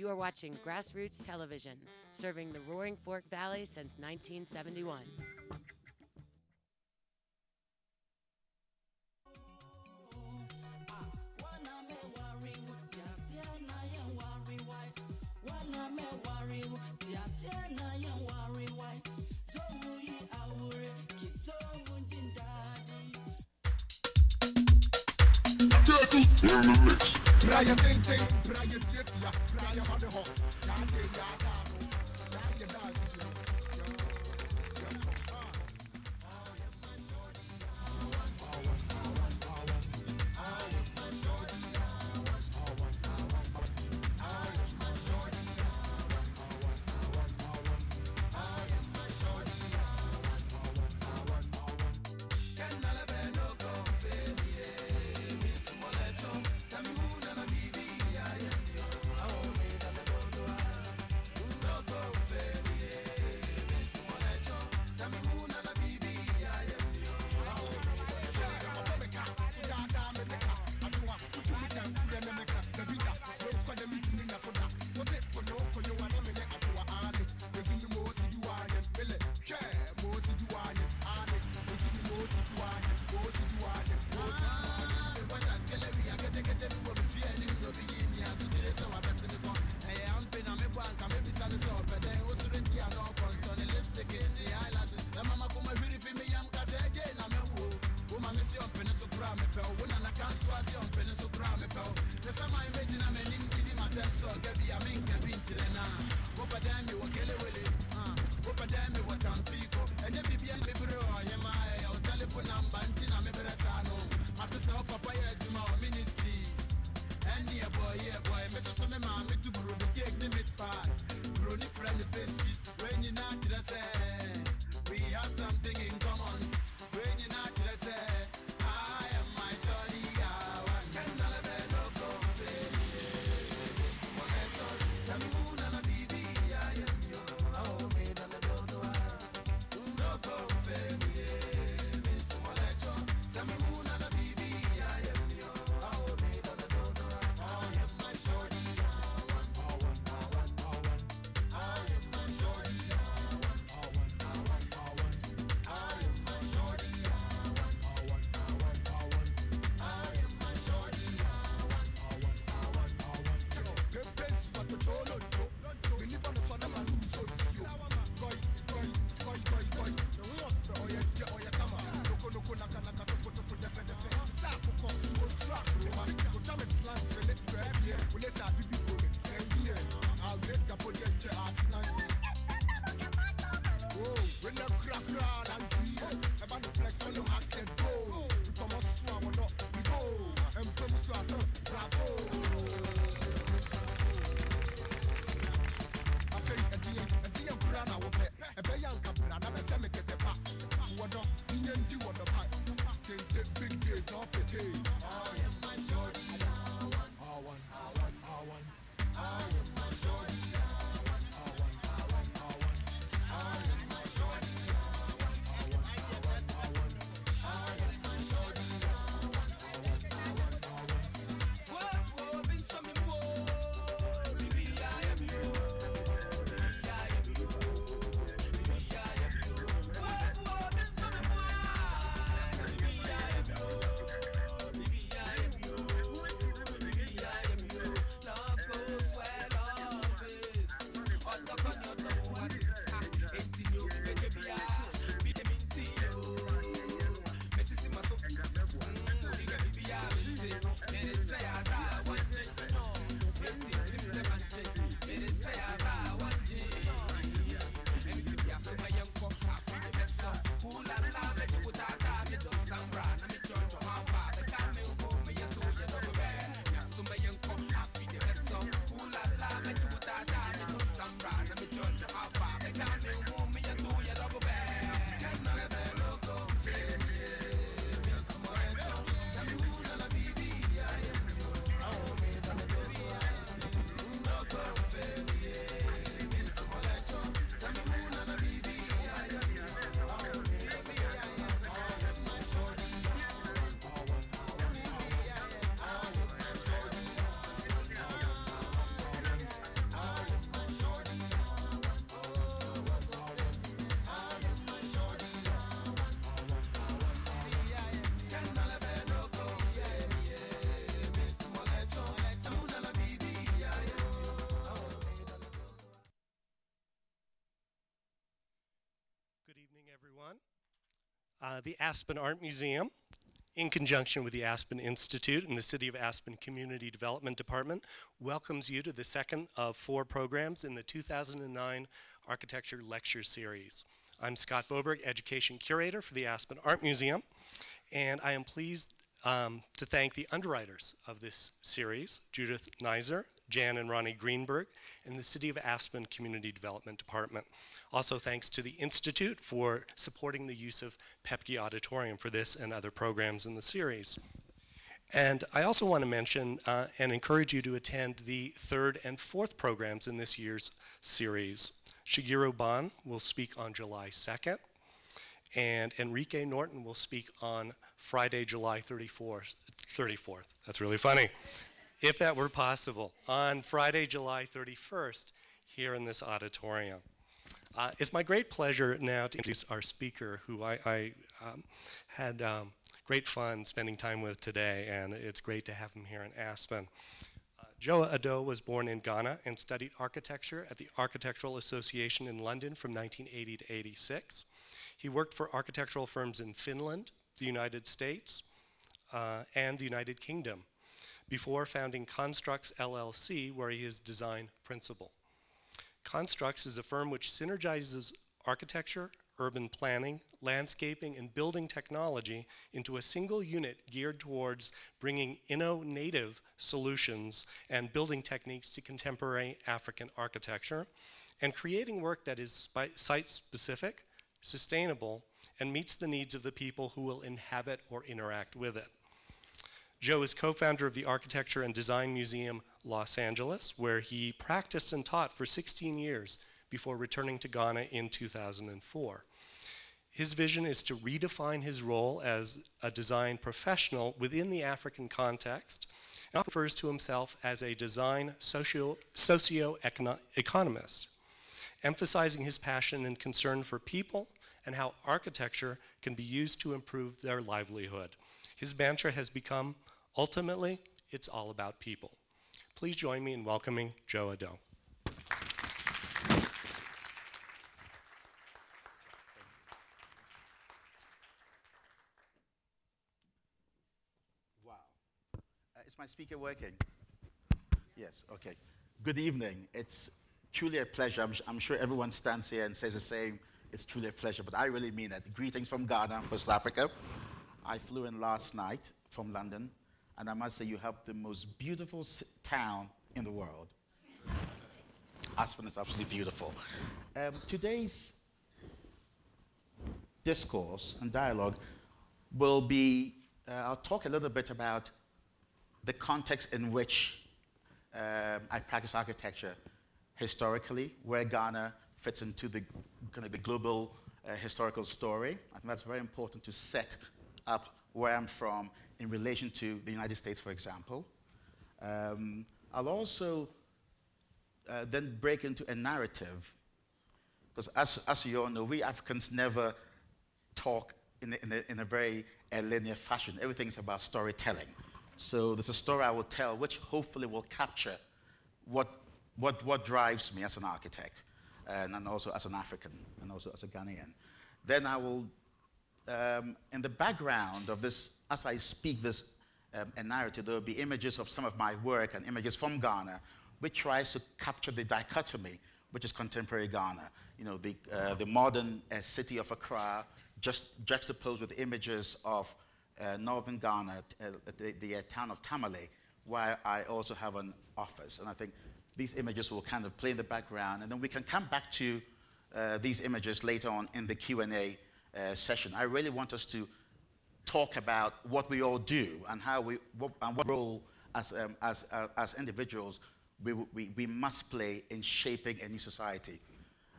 You are watching GrassRoots Television, serving the Roaring Fork Valley since 1971. You're in the mix. The Aspen Art Museum, in conjunction with the Aspen Institute and the City of Aspen Community Development Department, welcomes you to the second of 4 programs in the 2009 Architecture Lecture Series. I'm Scott Boberg, Education Curator for the Aspen Art Museum, and I am pleased to thank the underwriters of this series, Judith Neiser, Jan and Ronnie Greenberg, and the City of Aspen Community Development Department. Also thanks to the Institute for supporting the use of Pepke Auditorium for this and other programs in the series. And I also want to mention and encourage you to attend the 3rd and 4th programs in this year's series. Shigeru Ban will speak on July 2nd, and Enrique Norton will speak on Friday, July 34th. That's really funny. If that were possible, on Friday, July 31st, here in this auditorium. It's my great pleasure now to introduce our speaker, who I had great fun spending time with today, and it's great to have him here in Aspen. Osae-Addo was born in Ghana and studied architecture at the Architectural Association in London from 1980 to 86. He worked for architectural firms in Finland, the United States, and the United Kingdom, before founding Constructs LLC, where he is design principal. Constructs is a firm which synergizes architecture, urban planning, landscaping, and building technology into a single unit geared towards bringing innovative solutions and building techniques to contemporary African architecture, and creating work that is site-specific, sustainable, and meets the needs of the people who will inhabit or interact with it. Joe is co-founder of the Architecture and Design Museum Los Angeles, where he practiced and taught for 16 years before returning to Ghana in 2004. His vision is to redefine his role as a design professional within the African context, and refers to himself as a design socio-economist, emphasizing his passion and concern for people and how architecture can be used to improve their livelihood. His mantra has become, ultimately, it's all about people. Please join me in welcoming Osae-Addo. Wow. Is my speaker working? Yes, okay. Good evening. It's truly a pleasure. I'm sure everyone stands here and says the same. It's truly a pleasure, but I really mean it. Greetings from Ghana, West Africa. I flew in last night from London, and I must say you have the most beautiful town in the world. Aspen is absolutely beautiful. Today's discourse and dialogue will be, I'll talk a little bit about the context in which I practice architecture historically, where Ghana fits into the kind of the global historical story. I think that's very important to set up where I'm from in relation to the United States, for example. I'll also then break into a narrative, because as you all know, we Africans never talk in a very linear fashion. Everything's about storytelling. So there's a story I will tell which hopefully will capture what drives me as an architect, and also as an African, and also as a Ghanaian. Then I will, in the background of this, as I speak this a narrative, there will be images of some of my work and images from Ghana, which tries to capture the dichotomy, which is contemporary Ghana. You know, the modern city of Accra, just juxtaposed with images of northern Ghana, the town of Tamale, where I also have an office. And I think these images will kind of play in the background, and then we can come back to these images later on in the Q&A session. I really want us to talk about what we all do and how what role as individuals we must play in shaping a new society.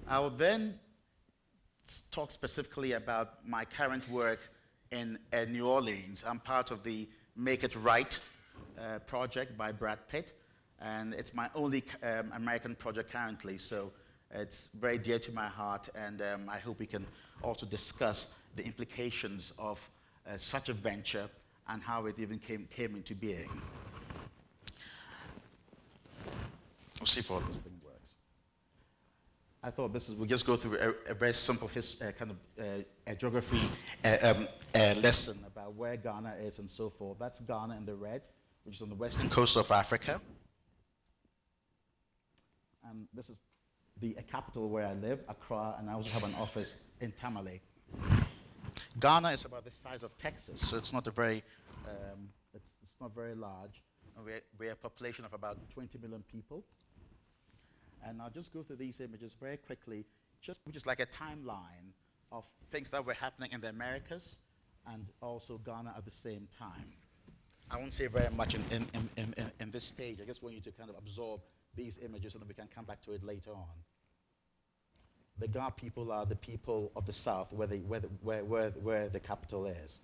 I will then talk specifically about my current work in New Orleans. I'm part of the Make It Right project by Brad Pitt, and it's my only American project currently, so it's very dear to my heart, and I hope we can also discuss the implications of such a venture and how it even came into being. We'll see if all this thing works. I thought we'll just go through a very simple a geography lesson about where Ghana is and so forth. That's Ghana in the red, which is on the western coast of Africa. And this is the capital where I live, Accra, and I also have an office in Tamale. Ghana is about the size of Texas, so it's not a very, it's not very large. And we're a population of about 20 million people. And I'll just go through these images very quickly, which is like a timeline of things that were happening in the Americas and also Ghana at the same time. I won't say very much in this stage. I just want you to kind of absorb these images and then we can come back to it later on. The Ghana people are the people of the south where the capital is.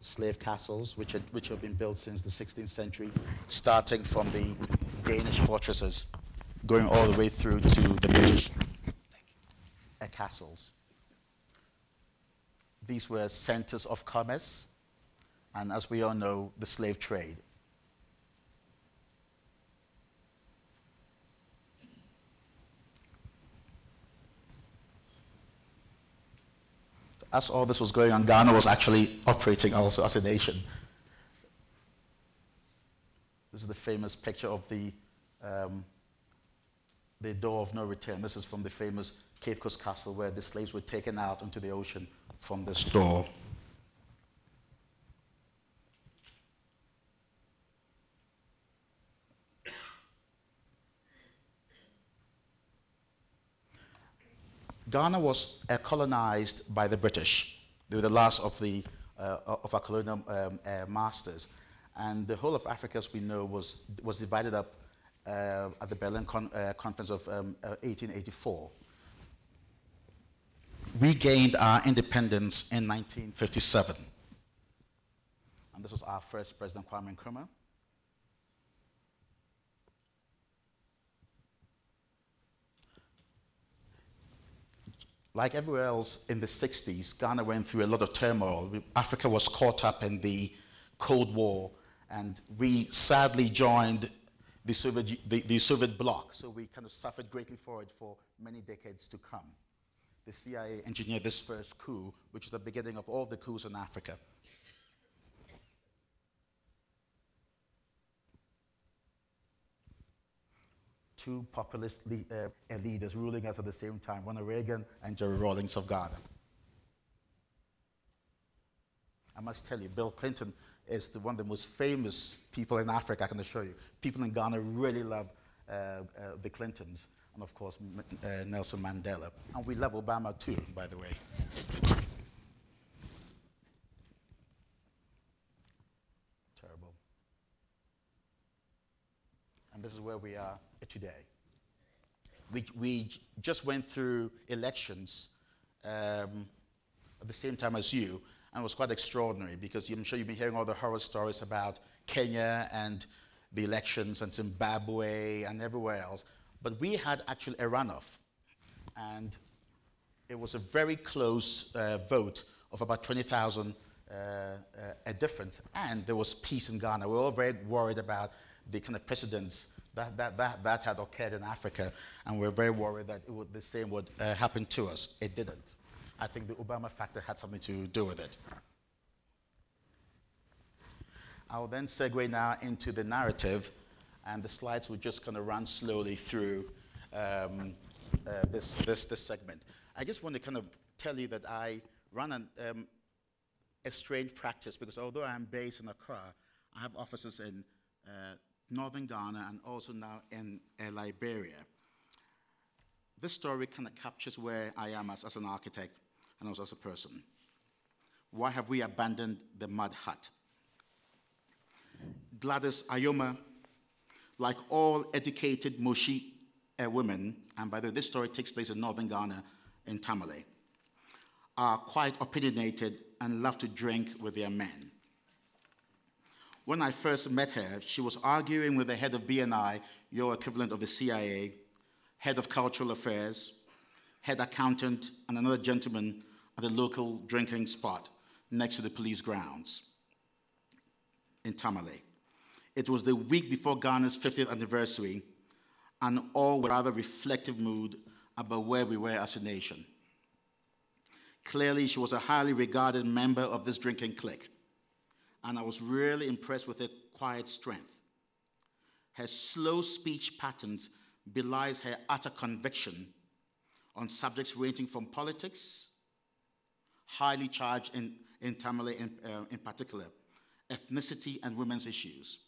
Slave castles, which have been built since the 16th century, starting from the Danish fortresses, going all the way through to the British castles. These were centers of commerce, and as we all know, the slave trade. As all this was going on, Ghana was actually operating also as a nation. This is the famous picture of the door of no return. This is from the famous Cape Coast Castle where the slaves were taken out into the ocean from this door. Ghana was colonized by the British. They were the last of our colonial masters. And the whole of Africa, as we know, was divided up at the Berlin Conference of 1884. We gained our independence in 1957. And this was our first President, Kwame Nkrumah. Like everywhere else in the 60s, Ghana went through a lot of turmoil. Africa was caught up in the Cold War, and we sadly joined the Soviet bloc, so we kind of suffered greatly for it for many decades to come. The CIA engineered this first coup, which is the beginning of all the coups in Africa. Two populist leaders ruling us at the same time, Ronald Reagan and Jerry Rawlings of Ghana. I must tell you, Bill Clinton is one of the most famous people in Africa, I can assure you. People in Ghana really love the Clintons, and of course, Nelson Mandela. And we love Obama too, by the way. Terrible. And this is where we are today. We just went through elections at the same time as you, and it was quite extraordinary because I'm sure you've been hearing all the horror stories about Kenya and the elections and Zimbabwe and everywhere else. But we had actually a runoff, and it was a very close vote of about 20,000 a difference, and there was peace in Ghana. We were all very worried about the kind of precedents that had occurred in Africa, and we're very worried that the same would happen to us. It didn't. I think the Obama factor had something to do with it. I'll then segue now into the narrative, and the slides will just kind of run slowly through this segment. I just want to kind of tell you that I run a strange practice because although I'm based in Accra, I have offices in northern Ghana and also now in Liberia. This story kind of captures where I am as an architect and also as a person. Why have we abandoned the mud hut? Gladys Ayoma, like all educated Moshi women, and by the way, this story takes place in northern Ghana in Tamale, are quite opinionated and love to drink with their men. When I first met her, she was arguing with the head of BNI, your equivalent of the CIA, head of cultural affairs, head accountant, and another gentleman at the local drinking spot next to the police grounds in Tamale. It was the week before Ghana's 50th anniversary, and all were rather reflective mood about where we were as a nation. Clearly, she was a highly regarded member of this drinking clique, and I was really impressed with her quiet strength. Her slow speech patterns belies her utter conviction on subjects ranging from politics, highly charged in Tamale in particular, ethnicity and women's issues.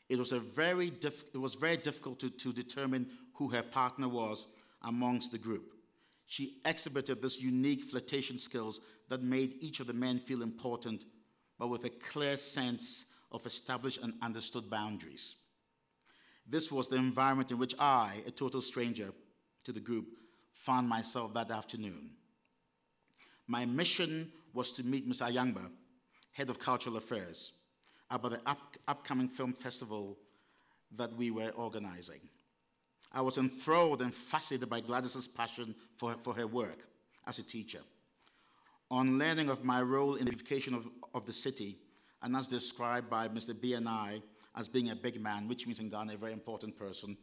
It was very difficult to determine who her partner was amongst the group. She exhibited this unique flirtation skills that made each of the men feel important, but with a clear sense of established and understood boundaries. This was the environment in which I, a total stranger to the group, found myself that afternoon. My mission was to meet Ms. Ayangba, head of cultural affairs, about the upcoming film festival that we were organizing. I was enthralled and fascinated by Gladys's passion for her work as a teacher. On learning of my role in the education of the city, and as described by Mr. B&I as being a big man, which means in Ghana a very important person,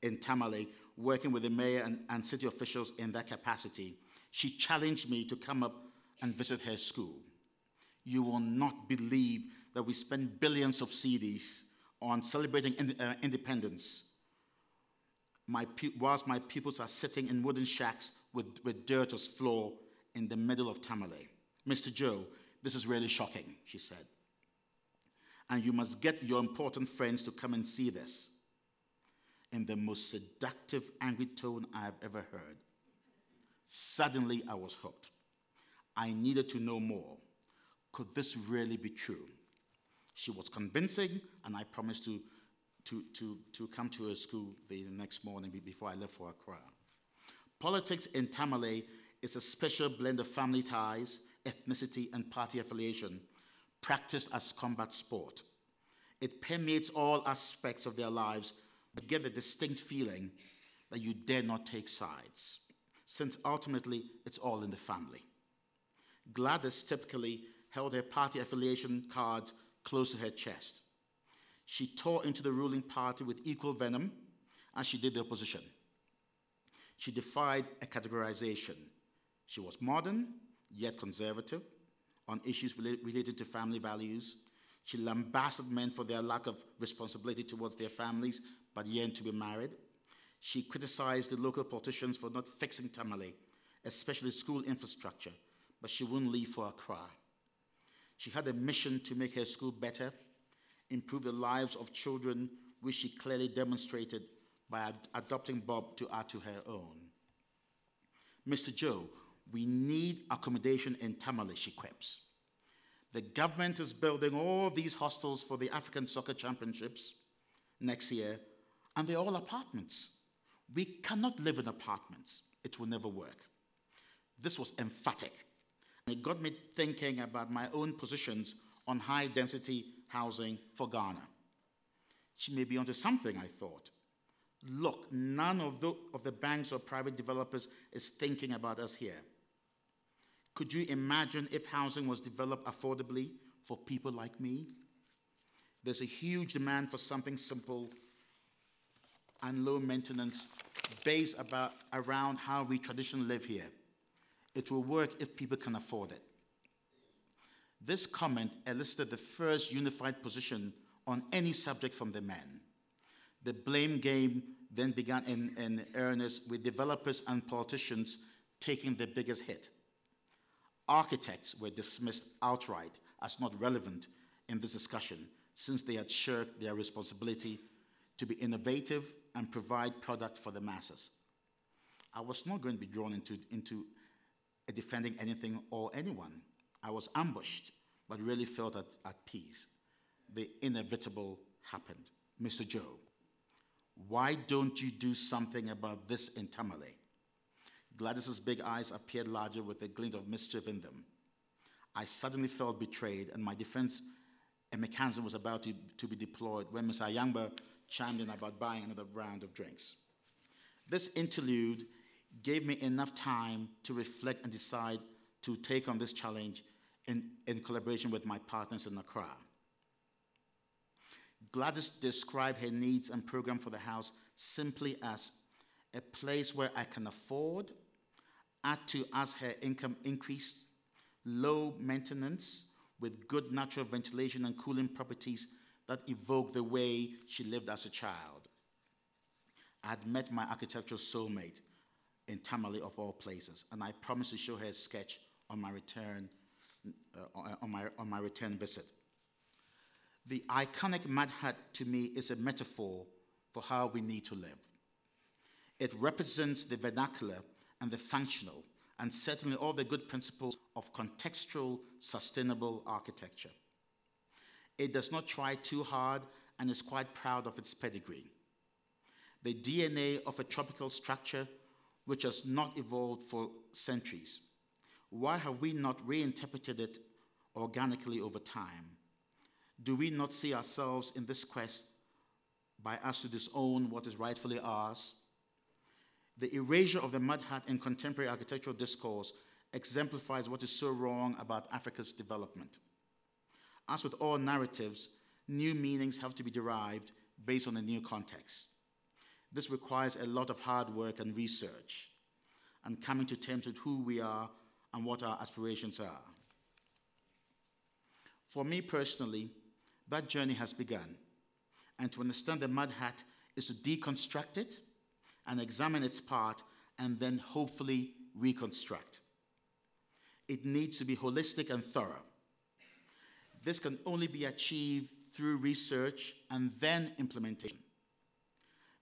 in Tamale, working with the mayor and city officials in that capacity, she challenged me to come up and visit her school. You will not believe that we spend billions of cedis on celebrating independence whilst my pupils are sitting in wooden shacks with dirt as floor in the middle of Tamale. Mr. Joe, this is really shocking, she said. And you must get your important friends to come and see this. In the most seductive, angry tone I have ever heard. Suddenly, I was hooked. I needed to know more. Could this really be true? She was convincing, and I promised to come to her school the next morning before I left for Accra. Politics in Tamale is a special blend of family ties, ethnicity, and party affiliation, practiced as combat sport. It permeates all aspects of their lives, but get the distinct feeling that you dare not take sides, since ultimately it's all in the family. Gladys typically held her party affiliation cards close to her chest. She tore into the ruling party with equal venom as she did the opposition. She defied a categorization. She was modern, yet conservative, on issues related to family values. She lambasted men for their lack of responsibility towards their families, but yearned to be married. She criticized the local politicians for not fixing Tamale, especially school infrastructure, but she wouldn't leave for Accra. She had a mission to make her school better, improve the lives of children, which she clearly demonstrated by adopting Bob to add to her own. Mr. Joe, we need accommodation in Tamale, she quips. The government is building all these hostels for the African Soccer Championships next year, and they're all apartments. We cannot live in apartments. It will never work. This was emphatic. It got me thinking about my own positions on high-density housing for Ghana. She may be onto something, I thought. Look, none of the banks or private developers is thinking about us here. Could you imagine if housing was developed affordably for people like me? There's a huge demand for something simple and low maintenance based around how we traditionally live here. It will work if people can afford it. This comment elicited the first unified position on any subject from the men. The blame game then began in earnest, with developers and politicians taking the biggest hit. Architects were dismissed outright as not relevant in this discussion, since they had shirked their responsibility to be innovative and provide product for the masses. I was not going to be drawn into defending anything or anyone. I was ambushed, but really felt at peace. The inevitable happened. Mr. Joe, why don't you do something about this in Tamale? Gladys's big eyes appeared larger with a glint of mischief in them. I suddenly felt betrayed, and my defense mechanism was about to be deployed when Ms. Ayangba chimed in about buying another round of drinks. This interlude gave me enough time to reflect and decide to take on this challenge in collaboration with my partners in Accra. Gladys described her needs and program for the house simply as a place where I can afford, add to as her income increased, low maintenance with good natural ventilation and cooling properties that evoke the way she lived as a child. I had met my architectural soulmate in Tamale of all places, and I promised to show her a sketch on my return visit. The iconic mud hut to me is a metaphor for how we need to live. It represents the vernacular and the functional, and certainly all the good principles of contextual, sustainable architecture. It does not try too hard and is quite proud of its pedigree. The DNA of a tropical structure which has not evolved for centuries. Why have we not reinterpreted it organically over time? Do we not see ourselves in this quest by us to disown what is rightfully ours? The erasure of the mud hut in contemporary architectural discourse exemplifies what is so wrong about Africa's development. As with all narratives, new meanings have to be derived based on a new context. This requires a lot of hard work and research, and coming to terms with who we are and what our aspirations are. For me personally, that journey has begun, and to understand the mud hut is to deconstruct it and examine its part and then hopefully reconstruct. It needs to be holistic and thorough. This can only be achieved through research and then implementation.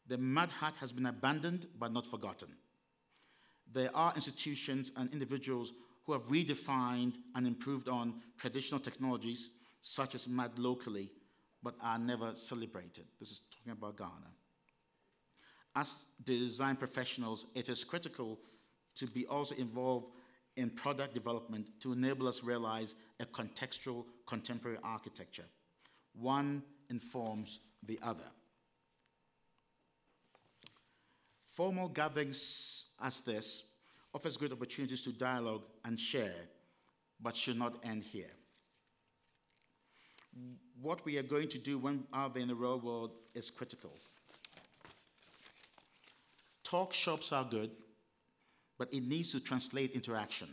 The mud hut has been abandoned but not forgotten. There are institutions and individuals who have redefined and improved on traditional technologies such as mud locally, but are never celebrated. This is talking about Ghana. As design professionals, it is critical to be also involved in product development to enable us realize a contextual contemporary architecture. One informs the other. Formal gatherings as this offers great opportunities to dialogue and share, but should not end here. What we are going to do when out there in the real world is critical. Talk shops are good, but it needs to translate into action.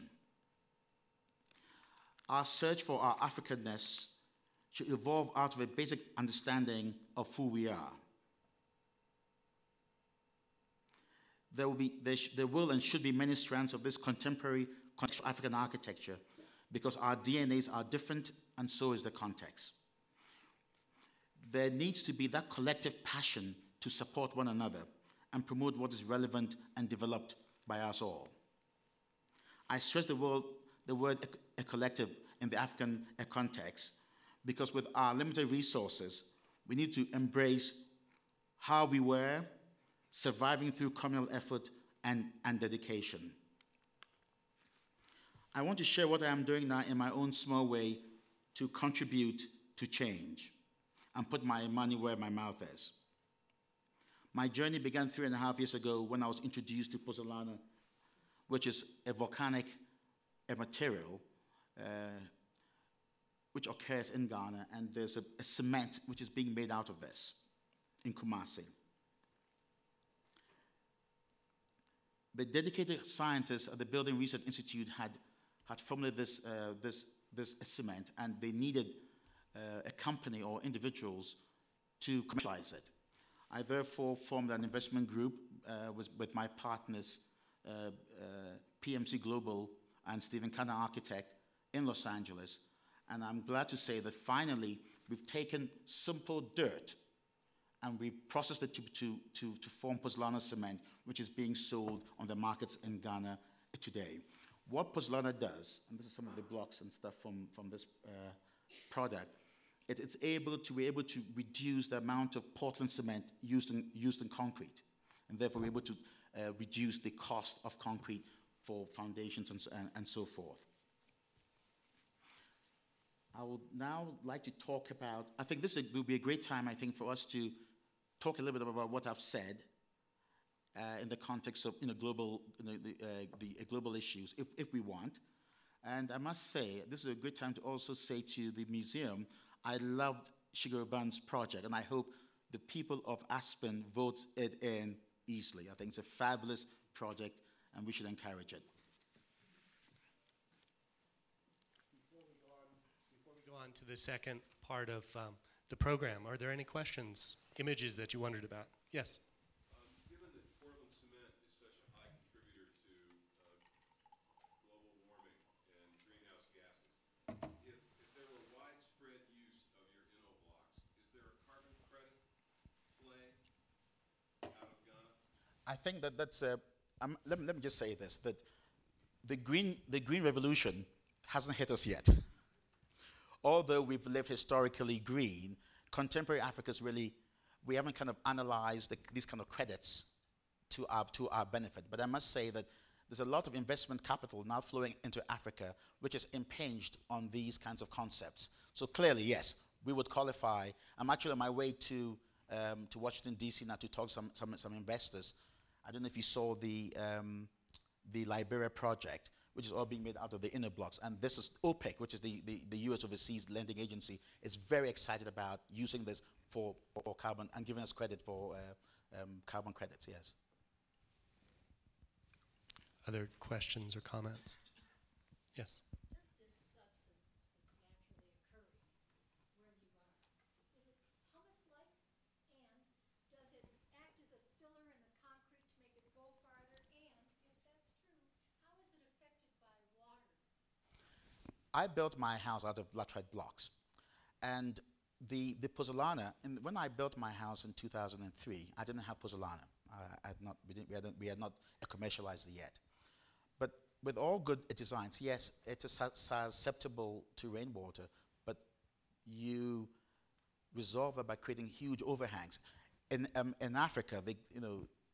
Our search for our Africanness should evolve out of a basic understanding of who we are. There will and should be many strands of this contemporary contextual African architecture because our DNAs are different and so is the context. There needs to be that collective passion to support one another and promote what is relevant and developed by us all. I stress the word a collective in the African context because with our limited resources, we need to embrace how we were, surviving through communal effort and dedication. I want to share what I am doing now in my own small way to contribute to change and put my money where my mouth is. My journey began 3.5 years ago when I was introduced to pozzolana, which is a volcanic material which occurs in Ghana, and there's a cement which is being made out of this in Kumasi. The dedicated scientists at the Building Research Institute had formulated this cement, and they needed a company or individuals to commercialize it. I therefore formed an investment group with my partners, PMC Global and Stephen Kanna Architect in Los Angeles. And I'm glad to say that finally we've taken simple dirt and we've processed it to form pozzolana cement, which is being sold on the markets in Ghana today. What pozzolana does, and this is some of the blocks and stuff from this product, it's able to reduce the amount of Portland cement used in concrete, and therefore we're able to reduce the cost of concrete for foundations and so forth. I would now like to talk about, I think this will be a great time, I think, for us to talk a little bit about what I've said in the context of global issues, if we want. And I must say, this is a great time to also say to the museum, I loved Shigeruban's project, and I hope the people of Aspen vote it in easily. I think it's a fabulous project, and we should encourage it. Before we go on to the second part of the program, are there any questions, images that you wondered about? Yes. Given that Portland cement is such a high contributor to global warming and greenhouse gases, if there were widespread use of your inno blocks, is there a carbon credit play out of Ghana? I think that that's let me just say this, that the green revolution hasn't hit us yet. Although we've lived historically green, contemporary Africa's really, we haven't kind of analyzed these kind of credits to our benefit. But I must say that there's a lot of investment capital now flowing into Africa, which is impinged on these kinds of concepts. So clearly, yes, we would qualify. I'm actually on my way to Washington, D.C. now to talk to some investors. I don't know if you saw the Liberia project, which is all being made out of the inner blocks. And this is OPEC, which is the U.S. Overseas Lending Agency, is very excited about using this for carbon and giving us credit for carbon credits, yes. Other questions or comments? Yes. Does this substance that's naturally occurring where you are, is it pumice-like, and does it act as a filler in the concrete to make it go farther? And if that's true, how is it affected by water? I built my house out of laterite blocks. And the pozzolana, when I built my house in 2003, I didn't have pozzolana. We had not commercialized it yet. But with all good designs, yes, it is susceptible to rainwater, but you resolve that by creating huge overhangs. In Africa,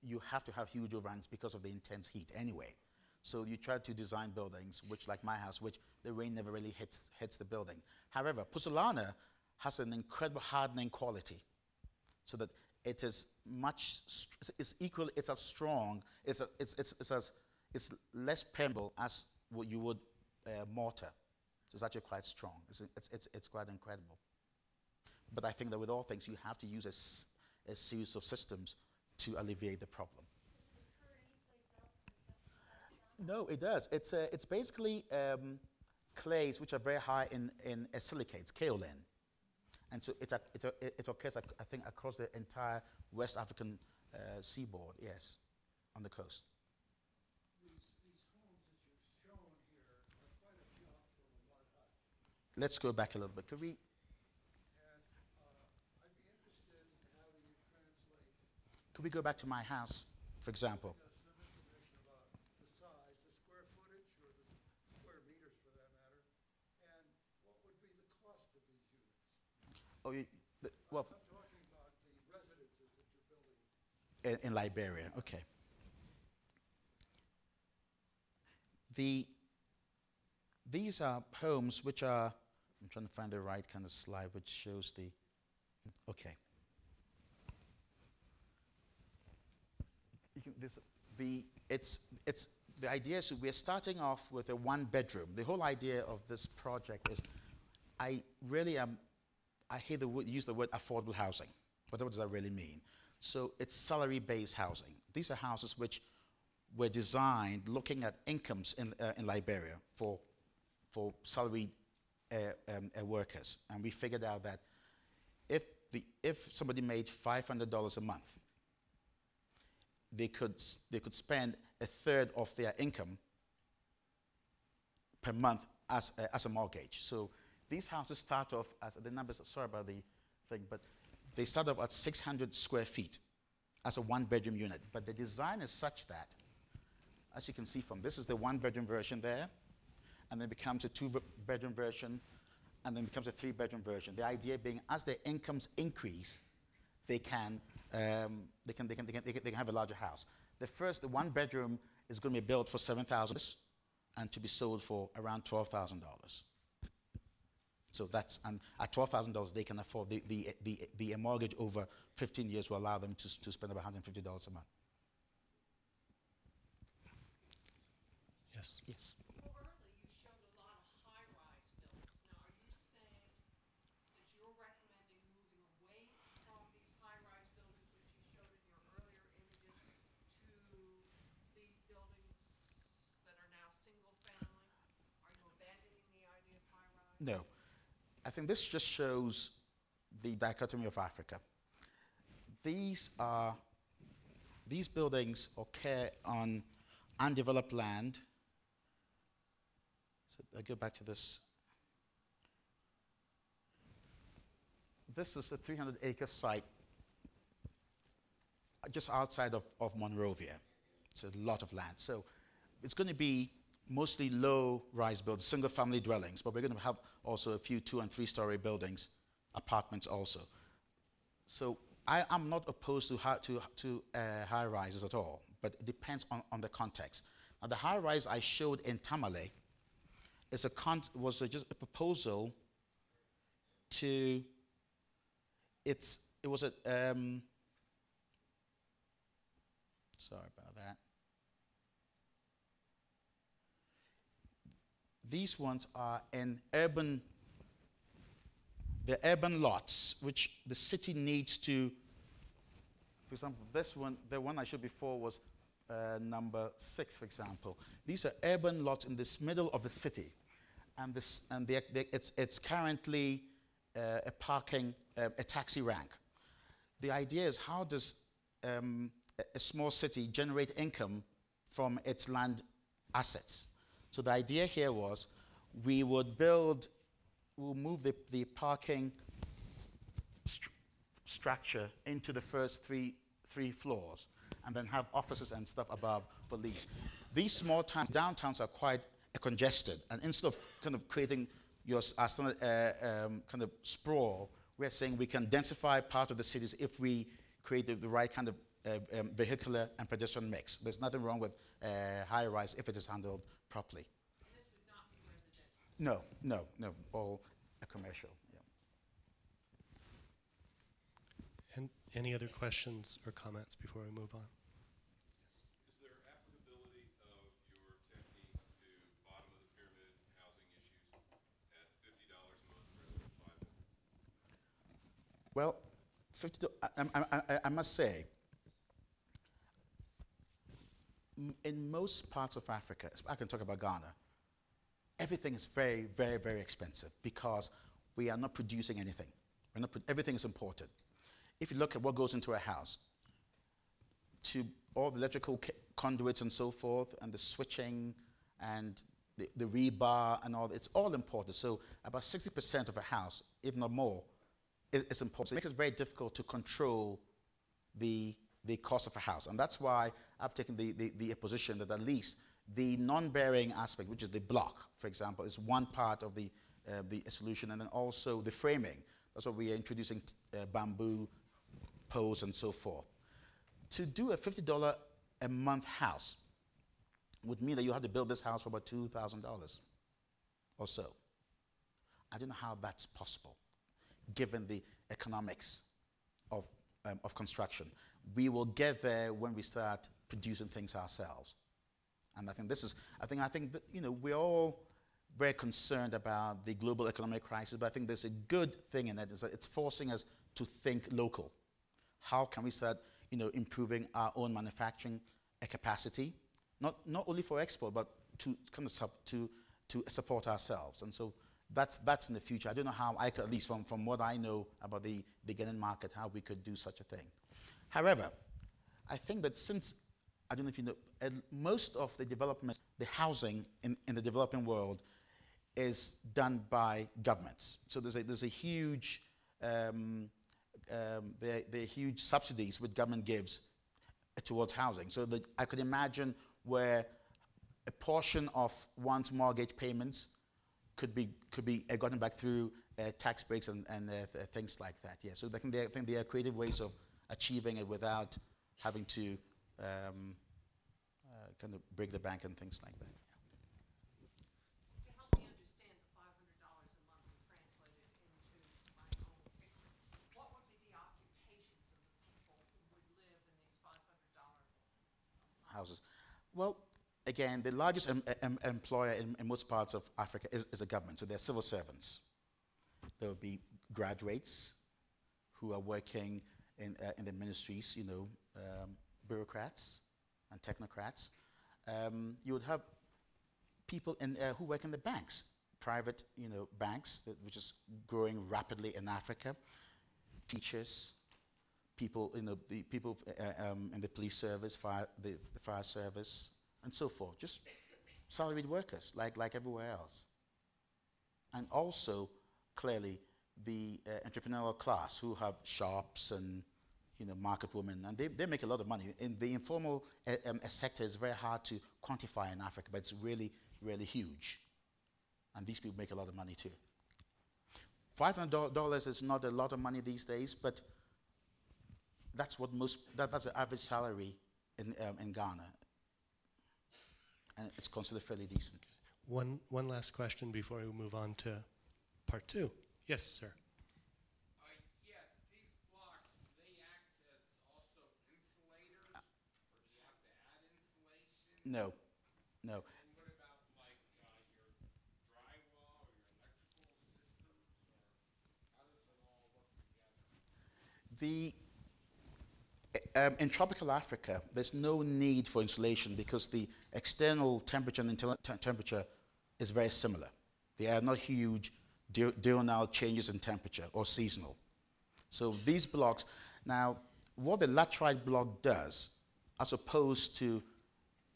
you have to have huge overhangs because of the intense heat anyway. So you try to design buildings, which like my house, which the rain never really hits the building. However, pozzolana has an incredible hardening quality, so that it is it's as strong, it's less permeable as what you would mortar. So it's actually quite strong. It's quite incredible. But I think that with all things, you have to use a series of systems to alleviate the problem. Does it occur anyplace else besides Ghana? No, it does. It's basically clays which are very high in silicates, kaolin. And so it occurs, I think, across the entire West African seaboard, yes, on the coast. These homes that you've shown here are quite a jump from a mud hut. Let's go back a little bit. Could we? And I'd be interested in having you translate Could we go back to my house, for example? some information about the size, the square footage, or the square meters for that matter, and what would be the cost of these units? Oh, well, I'm talking about the residences that you're building. in Liberia, okay. These are homes which are, I'm trying to find the right kind of slide which shows the, okay. The idea is we're starting off with a one bedroom. The whole idea of this project is, I hate use the word affordable housing. What does that really mean? So it's salary-based housing. These are houses which were designed looking at incomes in Liberia for salaried workers, and we figured out that if somebody made $500 a month, they could spend a third of their income per month as a mortgage. So these houses start off as the numbers. Sorry about the thing, but they start off at 600 square feet as a one-bedroom unit. But the design is such that, as you can see from this, is the one-bedroom version there, and then becomes a two-bedroom version, and then becomes a three-bedroom version. The idea being, as their incomes increase, they can have a larger house. The one-bedroom is going to be built for $7,000 and to be sold for around $12,000. So that's, and at $12,000 they can afford the mortgage over 15 years will allow them to spend about $150 a month. Yes. Yes. Well, earlier you showed a lot of high-rise buildings. Now, are you saying that you're recommending No. I think this just shows the dichotomy of Africa. These buildings occur on undeveloped land. So I go back to this. This is a 300-acre site just outside of Monrovia. It's a lot of land. So it's going to be mostly low-rise buildings, single-family dwellings, but we're going to have also a few 2- and 3-story buildings, apartments also. So I am not opposed to high-rises at all, but it depends on the context. Now, the high-rise I showed in Tamale was just a proposal to it was a sorry about that. These ones are in urban lots, which the city needs to, for example, this one, the one I showed before was number 6, for example. These are urban lots in this middle of the city. And it's currently a taxi rank. The idea is, how does a small city generate income from its land assets? So the idea here was we'll move the parking structure into the first three floors, and then have offices and stuff above for lease. These small towns, downtowns, are quite congested, and instead of kind of creating your standard kind of sprawl, we're saying we can densify part of the cities if we create the right kind of vehicular and pedestrian mix. There's nothing wrong with high-rise if it is handled properly. This would not be residential? No, all commercial. Yeah. And any other questions or comments before we move on? Is there applicability of your technique to bottom-of-the-pyramid housing issues at $50 a month versus $5? Well, I must say, in most parts of Africa, I can talk about Ghana, everything is very, very, very expensive because we are not producing anything. Everything is imported. If you look at what goes into a house, to all the electrical conduits and so forth, and the switching, and the rebar and all, it's all imported. So about 60% of a house, if not more, is imported. So it makes it very difficult to control the cost of a house. And that's why I've taken the position that at least the non-bearing aspect, which is the block, for example, is one part of the solution, and then also the framing. That's why we are introducing bamboo poles and so forth. To do a $50 a month house would mean that you have to build this house for about $2,000 or so. I don't know how that's possible, given the economics of construction. We will get there when we start producing things ourselves. And I think that, you know, we're all very concerned about the global economic crisis, but I think there's a good thing in it, is that it's forcing us to think local. How can we start, you know, improving our own manufacturing capacity, not only for export, but to kind of to support ourselves. And so that's in the future. I don't know how I could, at least from what I know about the Ghanaian market, how we could do such a thing. However, I think that since, I don't know if you know, most of the development, the housing in the developing world is done by governments. So there's a huge, there are huge subsidies which government gives towards housing. So that I could imagine where a portion of one's mortgage payments could be gotten back through tax breaks and things like that. Yeah. So I think there are creative ways of achieving it without having to kind of break the bank and things like that. To help me understand the $500 a month and translate it into my own picture, what would be the occupations of the people who would live in these $500 Houses. Well, again, the largest employer in most parts of Africa is the government. So they're civil servants. There will be graduates who are working in the ministries, you know, bureaucrats and technocrats. You would have people who work in the banks. private, banks, which is growing rapidly in Africa, teachers, people, the people in the police service, the fire service, and so forth. Just salaried workers, like everywhere else. And also, clearly, the entrepreneurial class who have shops and market women, and they make a lot of money. In the informal sector is very hard to quantify in Africa, but it's really, really huge. And these people make a lot of money too. $500 is not a lot of money these days, but that's what that's the average salary in Ghana, and it's considered fairly decent. One last question before we move on to part 2. Yes, sir. Yeah, these blocks, do they act as also insulators, or do you have to add insulation? No. And what about like your drywall or your electrical systems, or how does it all work together? In tropical Africa, there's no need for insulation because the external temperature and internal temperature is very similar. They are not huge diurnal changes in temperature or seasonal. So these blocks, now what the laterite block does, as opposed to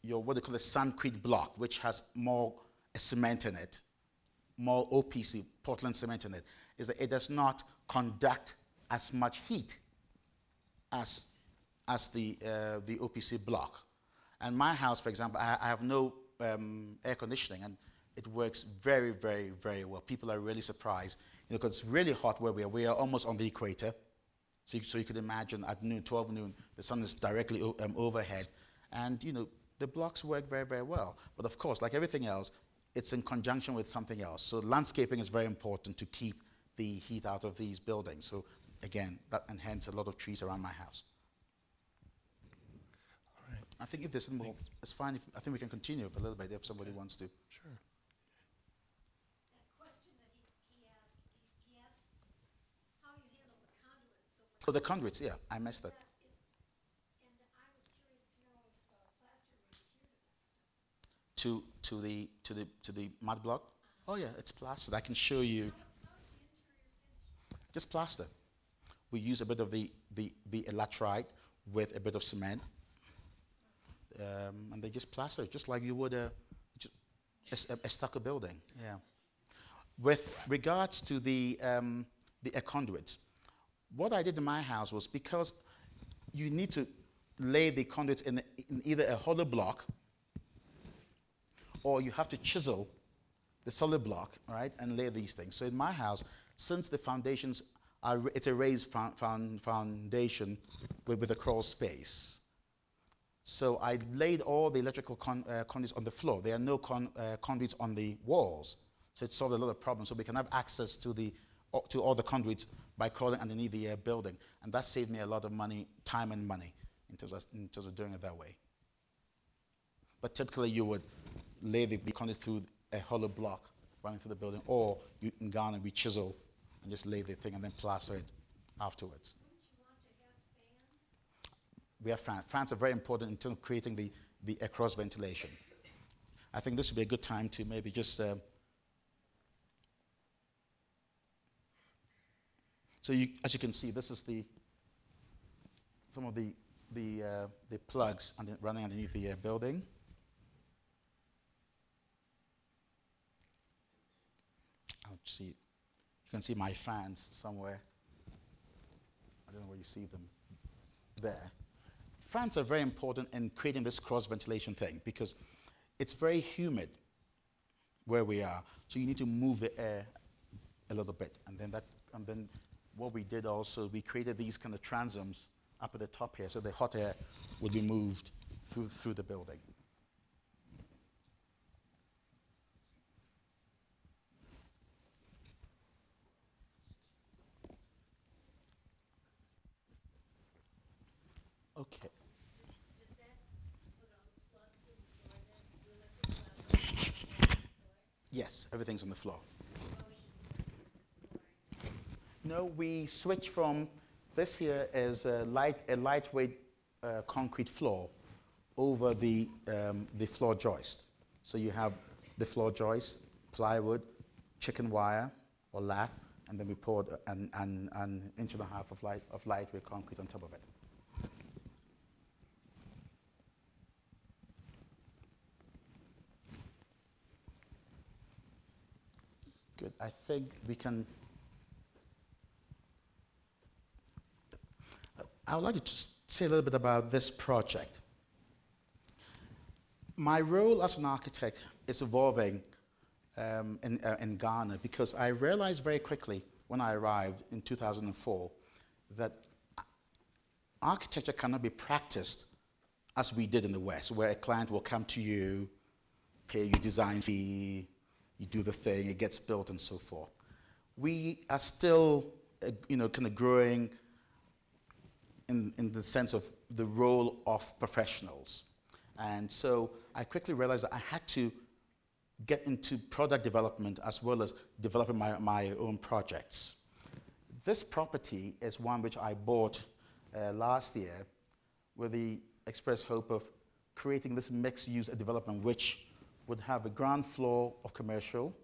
your what they call a sandcrete block, which has more cement in it, more OPC, Portland cement in it, is that it does not conduct as much heat as the OPC block. And my house, for example, I have no air conditioning, and it works very, very, very well. People are really surprised, because it's really hot where we are. We are almost on the equator, so you could imagine at noon, 12 noon, the sun is directly overhead, and the blocks work very, very well. But of course, like everything else, it's in conjunction with something else. So landscaping is very important to keep the heat out of these buildings. So again, and hence a lot of trees around my house. All right. I think if there's more, Thanks. it's fine. I think we can continue a little bit if somebody wants to. Sure. That question that he asked, he asked how you handle the conduit and so forth. Oh, the conduits, yeah, I missed that. And I was curious to know if plaster would adhere to that stuff. To the mud block? Oh yeah, it's plastered. I can show you. How is the interior finished? Just plaster. We use a bit of the laterite with a bit of cement, and they just plaster it, just like you would a stucco building. Yeah. With regards to the air conduits, what I did in my house was, because you need to lay the conduits in either a hollow block, or you have to chisel the solid block, right, and lay these things. So in my house, since the foundations it's a raised foundation with a crawl space. So I laid all the electrical conduits on the floor. There are no conduits on the walls. So it solved a lot of problems. So we can have access to all the conduits by crawling underneath the building. And that saved me a lot of money, time and money, in terms of doing it that way. But typically you would lay the conduit through a hollow block running through the building, or in Ghana we chisel and just lay the thing and then plaster it afterwards. Wouldn't you want to have fans? We have fans. Fans are very important in terms of creating the cross ventilation. I think this would be a good time to maybe just so as you can see, this is some of the plugs running underneath the building. I'll see. You can see my fans somewhere. I don't know where you see them. There. Fans are very important in creating this cross ventilation thing, because it's very humid where we are. So you need to move the air a little bit, and then what we did also, we created these kind of transoms up at the top here, so the hot air would be moved through the building. Okay. Does that put all the plugs in the floor then? The electric plugs on the floor? Yes, everything's on the floor. Always use flooring. No, we switch from this here as a lightweight concrete floor over the floor joist. So you have the floor joist, plywood, chicken wire or lath, and then we poured an inch and a half of lightweight concrete on top of it. Good. I think we can. I would like to say a little bit about this project. My role as an architect is evolving in Ghana because I realized very quickly when I arrived in 2004 that architecture cannot be practiced as we did in the West, where a client will come to you, pay you design fee, you do the thing, it gets built, and so forth. We are still, kind of growing in the sense of the role of professionals. And so I quickly realized that I had to get into product development as well as developing my own projects. This property is one which I bought last year with the express hope of creating this mixed-use development which would have a ground floor of commercial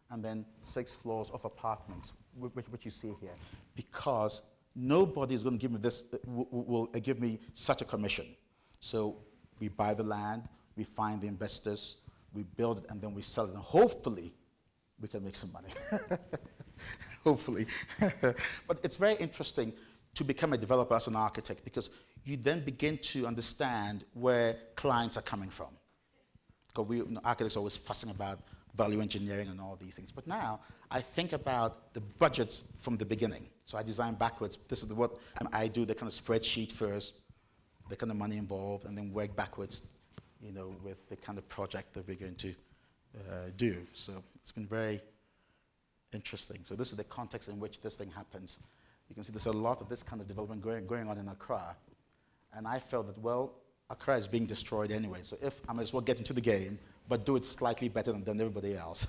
and then 6 floors of apartments, which you see here, because nobody is going to give me this, will give me such a commission. So we buy the land, we find the investors, we build it, and then we sell it, and hopefully we can make some money. Hopefully. But it's very interesting to become a developer as an architect because you then begin to understand where clients are coming from. Because architects are always fussing about value engineering and all these things. But now I think about the budgets from the beginning. So I design backwards. This is what I do, the kind of spreadsheet first, the kind of money involved, and then work backwards, with the kind of project that we're going to do. So it's been very interesting. So this is the context in which this thing happens. You can see there's a lot of this kind of development going on in Accra. And I felt that, well, Accra is being destroyed anyway, so if I might as well get into the game, but do it slightly better than everybody else.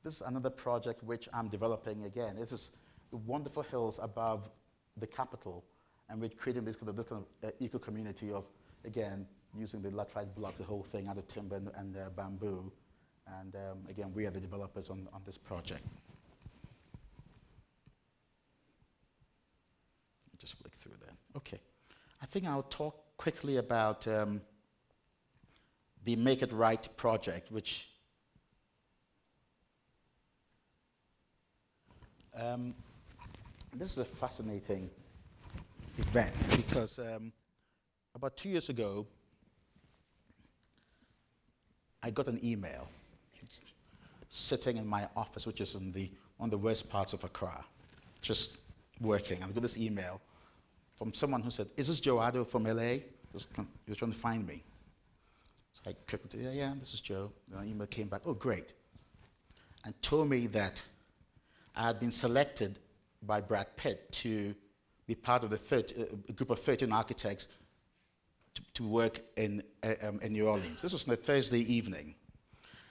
This is another project which I'm developing again. This is the wonderful hills above the capital, and we're creating this kind of eco-community of, again, using the laterite blocks, the whole thing out of timber and bamboo. And again, we are the developers on this project. Just flick through there. Okay. I think I'll talk quickly about the Make It Right project, which this is a fascinating event because about 2 years ago, I got an email sitting in my office, which is on the worst parts of Accra, just working. And I got this email from someone who said, "Is this Joe Addo from LA?" He was trying to find me. So I clicked and said, yeah, this is Joe. And the email came back, "Oh, great." And told me that I had been selected by Brad Pitt to be part of a group of 13 architects to work in New Orleans. This was on a Thursday evening.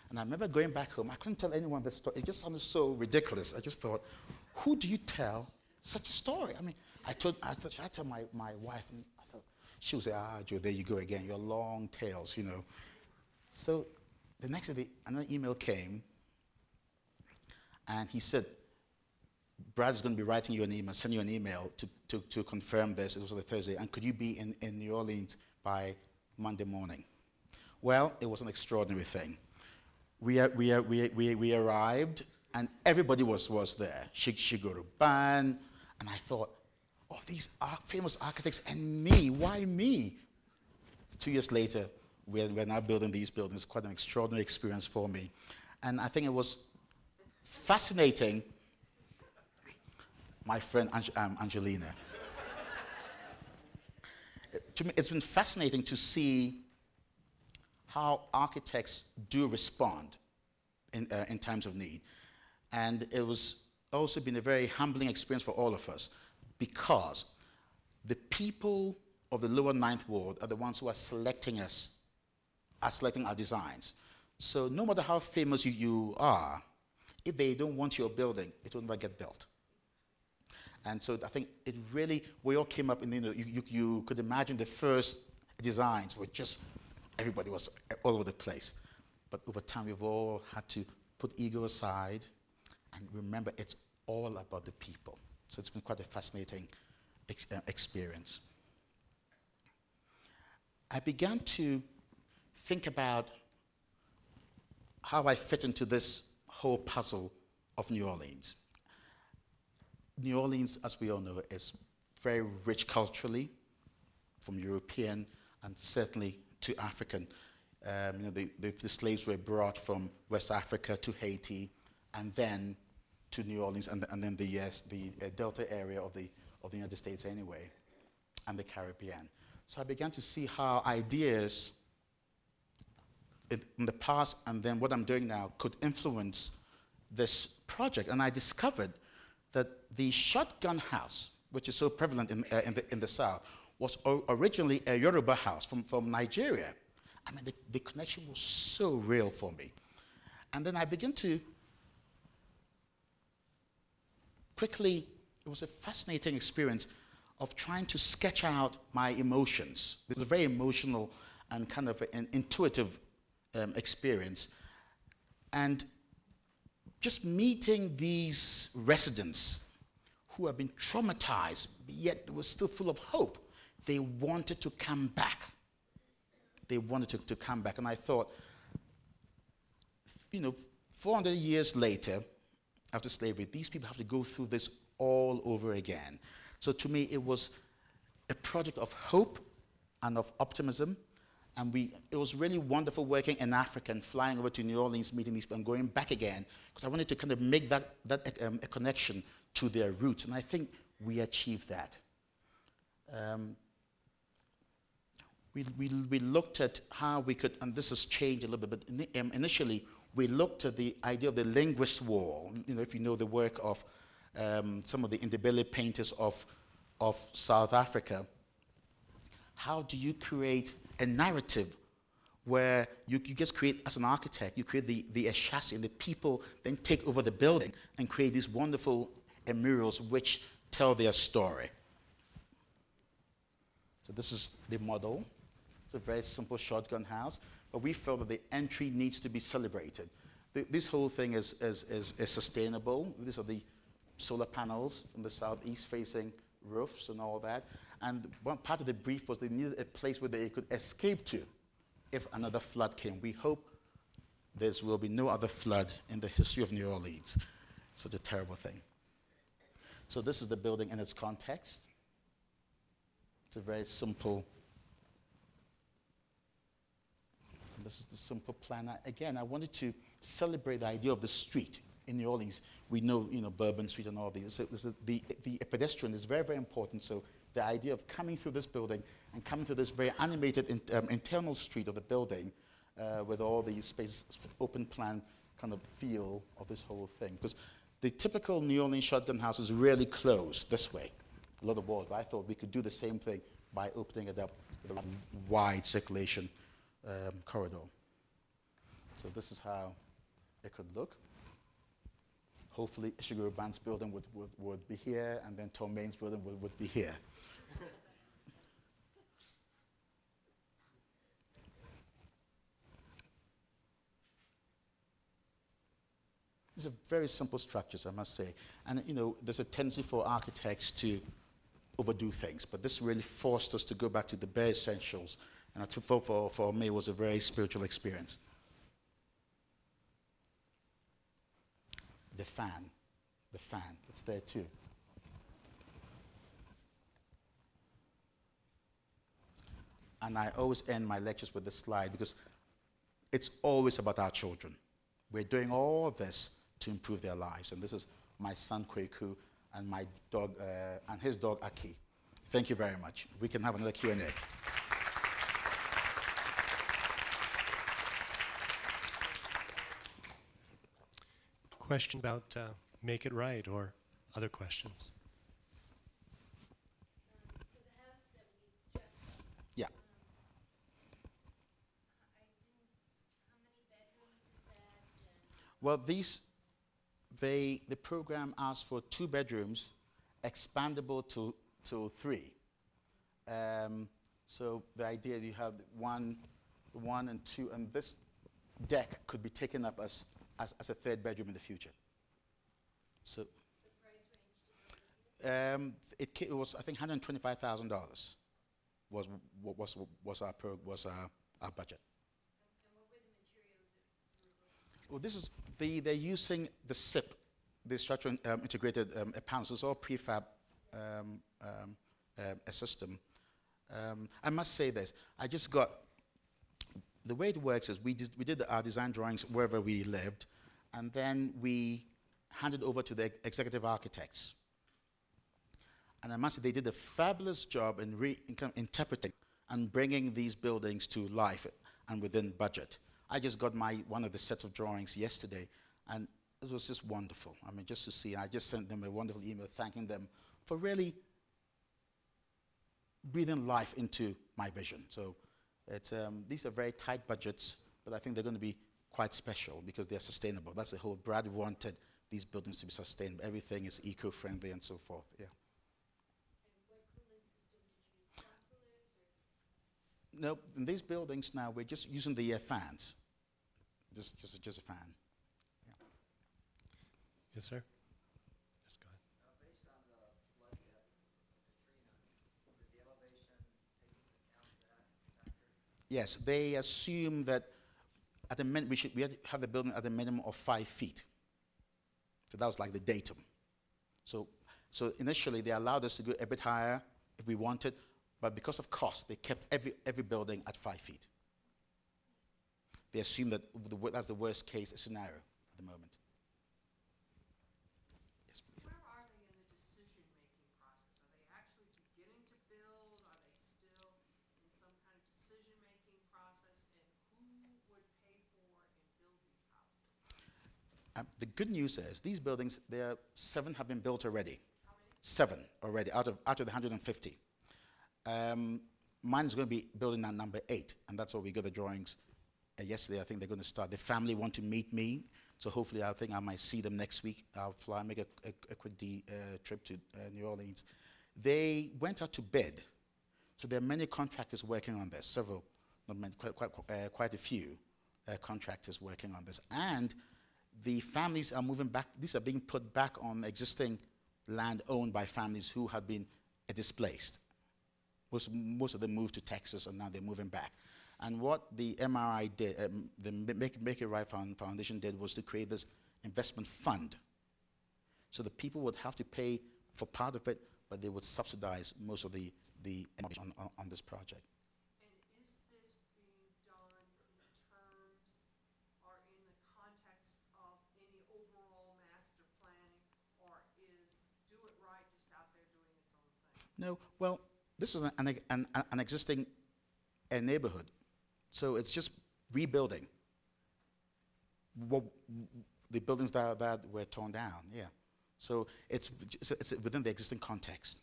And I remember going back home. I couldn't tell anyone this story. It just sounded so ridiculous. I just thought, who do you tell such a story? I mean, I told my wife, and I thought, she would say, Joe, there you go again, your long tales, So the next day, another email came, and he said, Brad is going to be writing you an email, send you an email to confirm this. It was on a Thursday, and could you be in New Orleans by Monday morning? Well, it was an extraordinary thing. We arrived, and everybody was there. Shigeru Ban, and I thought, oh, these are famous architects, and me, why me? 2 years later, we're now building these buildings. Quite an extraordinary experience for me. And I think it was fascinating. My friend Angelina. To me, it's been fascinating to see how architects do respond in times of need. And it was also been a very humbling experience for all of us because the people of the lower Ninth Ward are the ones who are selecting us, are selecting our designs. So no matter how famous you are, if they don't want your building, it will never get built. And so I think it really, we all came up and you could imagine the first designs were just, everybody was all over the place. But over time, we've all had to put ego aside and remember it's all about the people. So it's been quite a fascinating experience. I began to think about how I fit into this whole puzzle of New Orleans. New Orleans, as we all know, is very rich culturally, from European and certainly to African. The slaves were brought from West Africa to Haiti, and then to New Orleans, and then the Delta area of the United States anyway, and the Caribbean. So I began to see how ideas in the past and then what I'm doing now could influence this project. And I discovered that the shotgun house, which is so prevalent in the South, was originally a Yoruba house from Nigeria. I mean, the connection was so real for me. And then I began to quickly, it was a fascinating experience of trying to sketch out my emotions. It was a very emotional and kind of an intuitive experience. And just meeting these residents who have been traumatized, yet they were still full of hope. They wanted to come back. They wanted to come back. And I thought, 400 years later, after slavery, these people have to go through this all over again. So to me, it was a project of hope and of optimism. And it was really wonderful working in Africa and flying over to New Orleans, meeting these people and going back again, because I wanted to kind of make that a connection to their roots. And I think we achieved that. We looked at how we could, and this has changed a little bit, but initially we looked at the idea of the linguist wall. If you know the work of some of the Ndebele painters of South Africa, how do you create a narrative where you just create, as an architect, you create the chassis and the people then take over the building and create these wonderful murals which tell their story. So this is the model. It's a very simple shotgun house, but we felt that the entry needs to be celebrated. This whole thing is sustainable. These are the solar panels from the southeast facing roofs and all that. And one part of the brief was they needed a place where they could escape to if another flood came. We hope there will be no other flood in the history of New Orleans. It's such a terrible thing. So this is the building in its context. It's a very simple, and this is the simple plan. Again, I wanted to celebrate the idea of the street in New Orleans. We know, Bourbon Street and all these. So the pedestrian is very, very important. So the idea of coming through this building and coming through this very animated internal street of the building with all these spaces, open plan kind of feel of this whole thing. Because the typical New Orleans shotgun house is really closed this way, a lot of walls. But I thought we could do the same thing by opening it up with a wide circulation corridor. So this is how it could look. Hopefully, Ishiguro Band's building would be here, and then Tom Main's building would be here. These are very simple structures, I must say. And, there's a tendency for architects to overdo things, but this really forced us to go back to the bare essentials. And I thought for me, it was a very spiritual experience. The fan, it's there too. And I always end my lectures with this slide because it's always about our children. We're doing all this to improve their lives. And this is my son, Kweku, and my dog, and his dog, Aki. Thank you very much. We can have another Q&A. Question about Make It Right or other questions? So the house that we just saw, Yeah. how many bedrooms is that? Well, the program asked for 2 bedrooms expandable to 3. So the idea you have one and 2, and this deck could be taken up as a 3rd bedroom in the future. So The price range to build it? it was, I think, $125,000 was our budget. And what were the materials that you were going Well, this is they're using the SIP, the structural integrated panels. It's all prefab a system. I must say this. I just got the way it works is we did our design drawings wherever we lived, and then we handed over to the executive architects. And I must say they did a fabulous job in interpreting and bringing these buildings to life and within budget. I just got one of the sets of drawings yesterday, and it was just wonderful. I mean, just to see. I just sent them a wonderful email thanking them for really breathing life into my vision. So it's, these are very tight budgets, but I think they're going to be quite special because they're sustainable. That's the whole, Brad wanted these buildings to be sustainable. Everything is eco-friendly and so forth, yeah. And what cooling system did you use? Strong coolers or? No, in these buildings now, we're just using the fans. Just a fan. Yeah. Yes, sir? Yes, go ahead. Based on the flood depth of Katrina, was the elevation taking into account that factor? Yes, they assume that at the minute we had to have the building at a minimum of 5 feet. So that was like the datum. So initially they allowed us to go a bit higher if we wanted, but because of cost, they kept every building at 5 feet. They assume that that's the worst case scenario at the moment. Yes, please. Where are they in the decision-making process? Are they actually beginning to build? Are they still in some kind of decision-making process? And who would pay for and build these houses? The good news is these buildings, 7 have been built already. How many? 7 already out of the 150. Mine is going to be building at number 8, and that's what we got the drawings yesterday. I think they're going to start. The family want to meet me, so hopefully I think I might see them next week. I'll fly, make a quick trip to New Orleans. They went out to bid, so there are many contractors working on this. Several, not many, quite a few contractors working on this, and the families are moving back. These are being put back on existing land owned by families who had been displaced. Most of them moved to Texas, and now they're moving back. And what the MRI did, the Make It Right Foundation did, was to create this investment fund. So the people would have to pay for part of it, but they would subsidize most of the on this project. And is this being done in terms or in the context of any overall master planning, or is Do It Right just out there doing its own thing? No, well, this is an existing neighborhood, so it's just rebuilding the buildings that were torn down. Yeah, so it's within the existing context.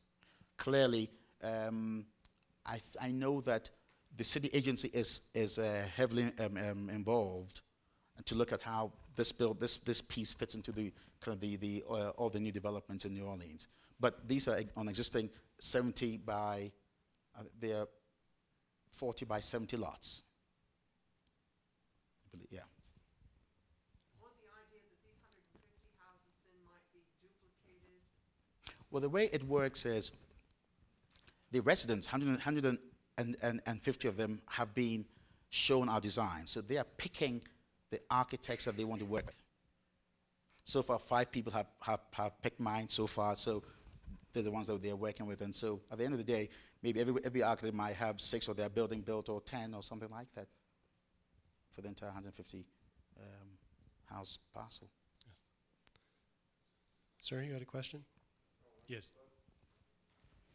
Clearly, I know that the city agency is heavily involved to look at how this piece fits into the kind of all the new developments in New Orleans. But these are on existing 70 by they're 40 by 70 lots. I believe, yeah. Was the idea that these 150 houses then might be duplicated? Well, the way it works is the residents, 150 of them, have been shown our design. So they are picking the architects that they want to work with. So far, 5 people have picked mine so far. So they're the ones that they're working with. And so at the end of the day, maybe every architect might have 6 of their building built, or 10 or something like that for the entire 150 house parcel. Sir, you had a question? Yes.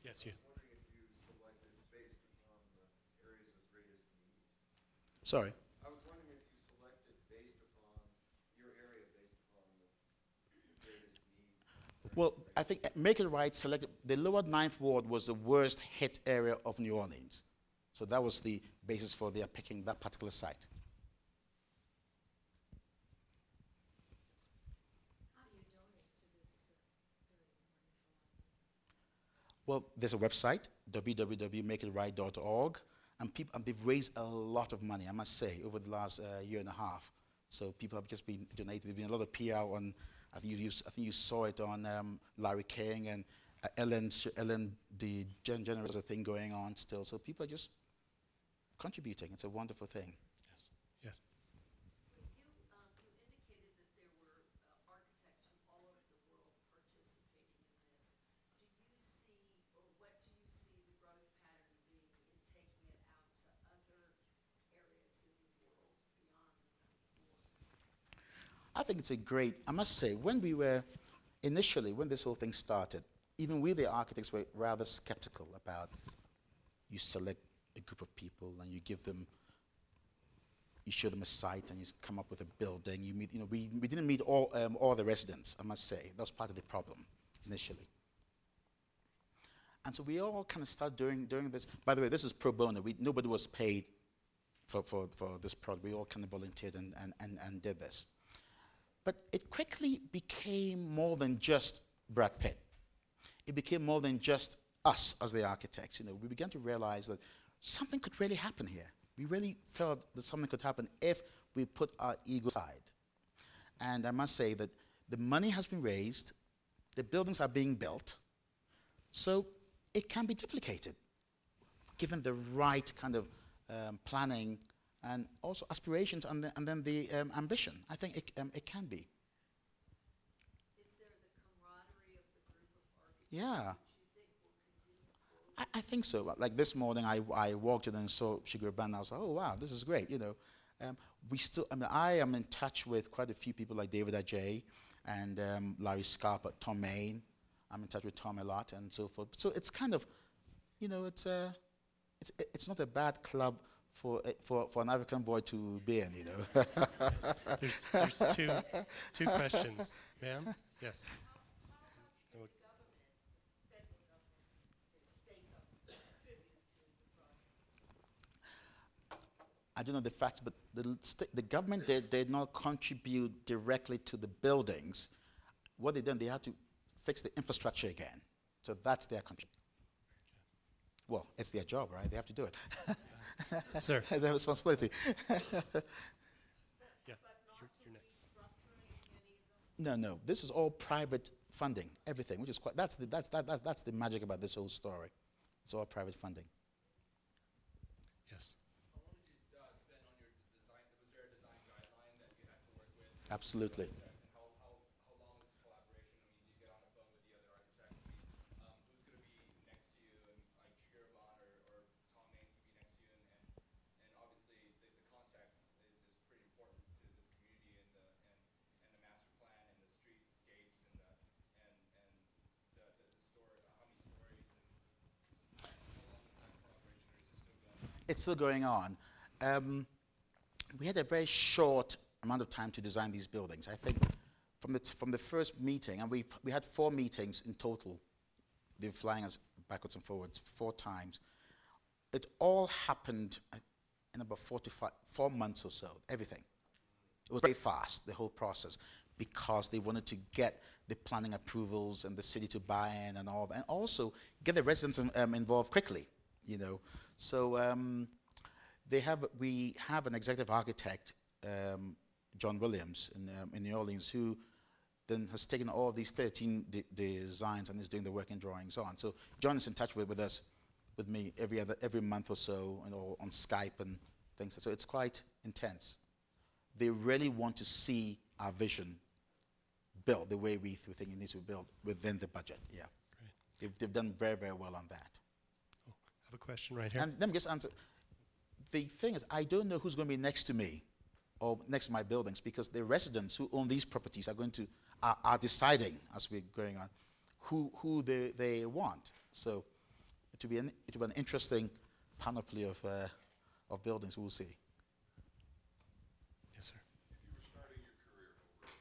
Yes, you. Wondering if you selected based upon the areas of greatest need. Sorry. I was wondering if you selected based upon your area, based upon the greatest need. Well, I think Make It Right selected the lower 9th Ward was the worst hit area of New Orleans. So that was the basis for their picking that particular site. How do you donate to this very wonderful idea? Well, there's a website, www.makeitright.org, and they've raised a lot of money, I must say, over the last year and a half. So people have just been donating. There's been a lot of PR on. I think you saw it on Larry King and Ellen the Generous thing going on still. So people are just contributing. It's a wonderful thing. Yes. Yes. You indicated that there were architects from all over the world participating in this. Do you see, or what do you see the growth pattern being in taking it out to other areas in the world beyond the I think it's a great, I must say, when we were, initially, when this whole thing started, even we, the architects, were rather skeptical about you select a group of people and you give them, you show them a site and you come up with a building. You meet, we didn't meet all the residents, I must say. That was part of the problem initially. And so we all kind of started doing this. By the way, this is pro bono. Nobody was paid for this project. We all kind of volunteered and did this. But it quickly became more than just Brad Pitt. It became more than just us as the architects. We began to realize that something could really happen here. We really felt that something could happen if we put our ego aside. And I must say that the money has been raised, the buildings are being built, so it can be duplicated, given the right kind of planning and also aspirations and then the ambition. I think it can be. Is there the camaraderie of the group of architects Yeah. that you think will continue forward? I think so. Like this morning, I walked in and saw Sugar Band. I was like, oh wow, this is great. We still. I am in touch with quite a few people like David Ajay and Larry Scarpa, Tom Main. I'm in touch with Tom a lot and so forth. So it's kind of, it's not a bad club for an African boy to be in. Yes. There's two questions, ma'am. Yes. How much did the government, federal government, the state government, contribute to the project? I don't know the facts, but the government did not contribute directly to the buildings. What they done, they had to fix the infrastructure again. So that's their contribution. Well, it's their job, right? They have to do it. Sir. Their responsibility. Yeah. But not to You're next. restructuring any of them? No. This is all private funding, everything, which is quite. That's the magic about this whole story. It's all private funding. Yes. How long did you spend on your design? Was there a design guideline that you had to work with? Absolutely. And how long was the collaboration? I mean, did you get on the phone with the other architects? I mean, who's going to be next to you, and like Shirvan or Tom Main to be next to you, and obviously the context is pretty important to this community and the master plan and the streetscapes and the story, how many stories and how long is that collaboration, or is it still going on? It's still going on. We had a very short amount of time to design these buildings. I think from the first meeting, and we had 4 meetings in total. They were flying us backwards and forwards 4 times. It all happened in about 4 months or so, everything. It was very fast, the whole process, because they wanted to get the planning approvals and the city to buy in and all that, and also get the residents involved quickly, So we have an executive architect, John Williams, in New Orleans, who then has taken all these 13 designs and is doing the working drawings on. So John is in touch with me every month or so, on Skype and things. So it's quite intense. They really want to see our vision built the way we think it needs to be built within the budget. Yeah, Great. they've done very, very well on that. I have a question right here. And let me just answer. The thing is, I don't know who's going to be next to me or next to my buildings, because the residents who own these properties are deciding as we're going on who they want. So it will be an interesting panoply of buildings. We'll see. Yes, sir. If you were starting your career over again,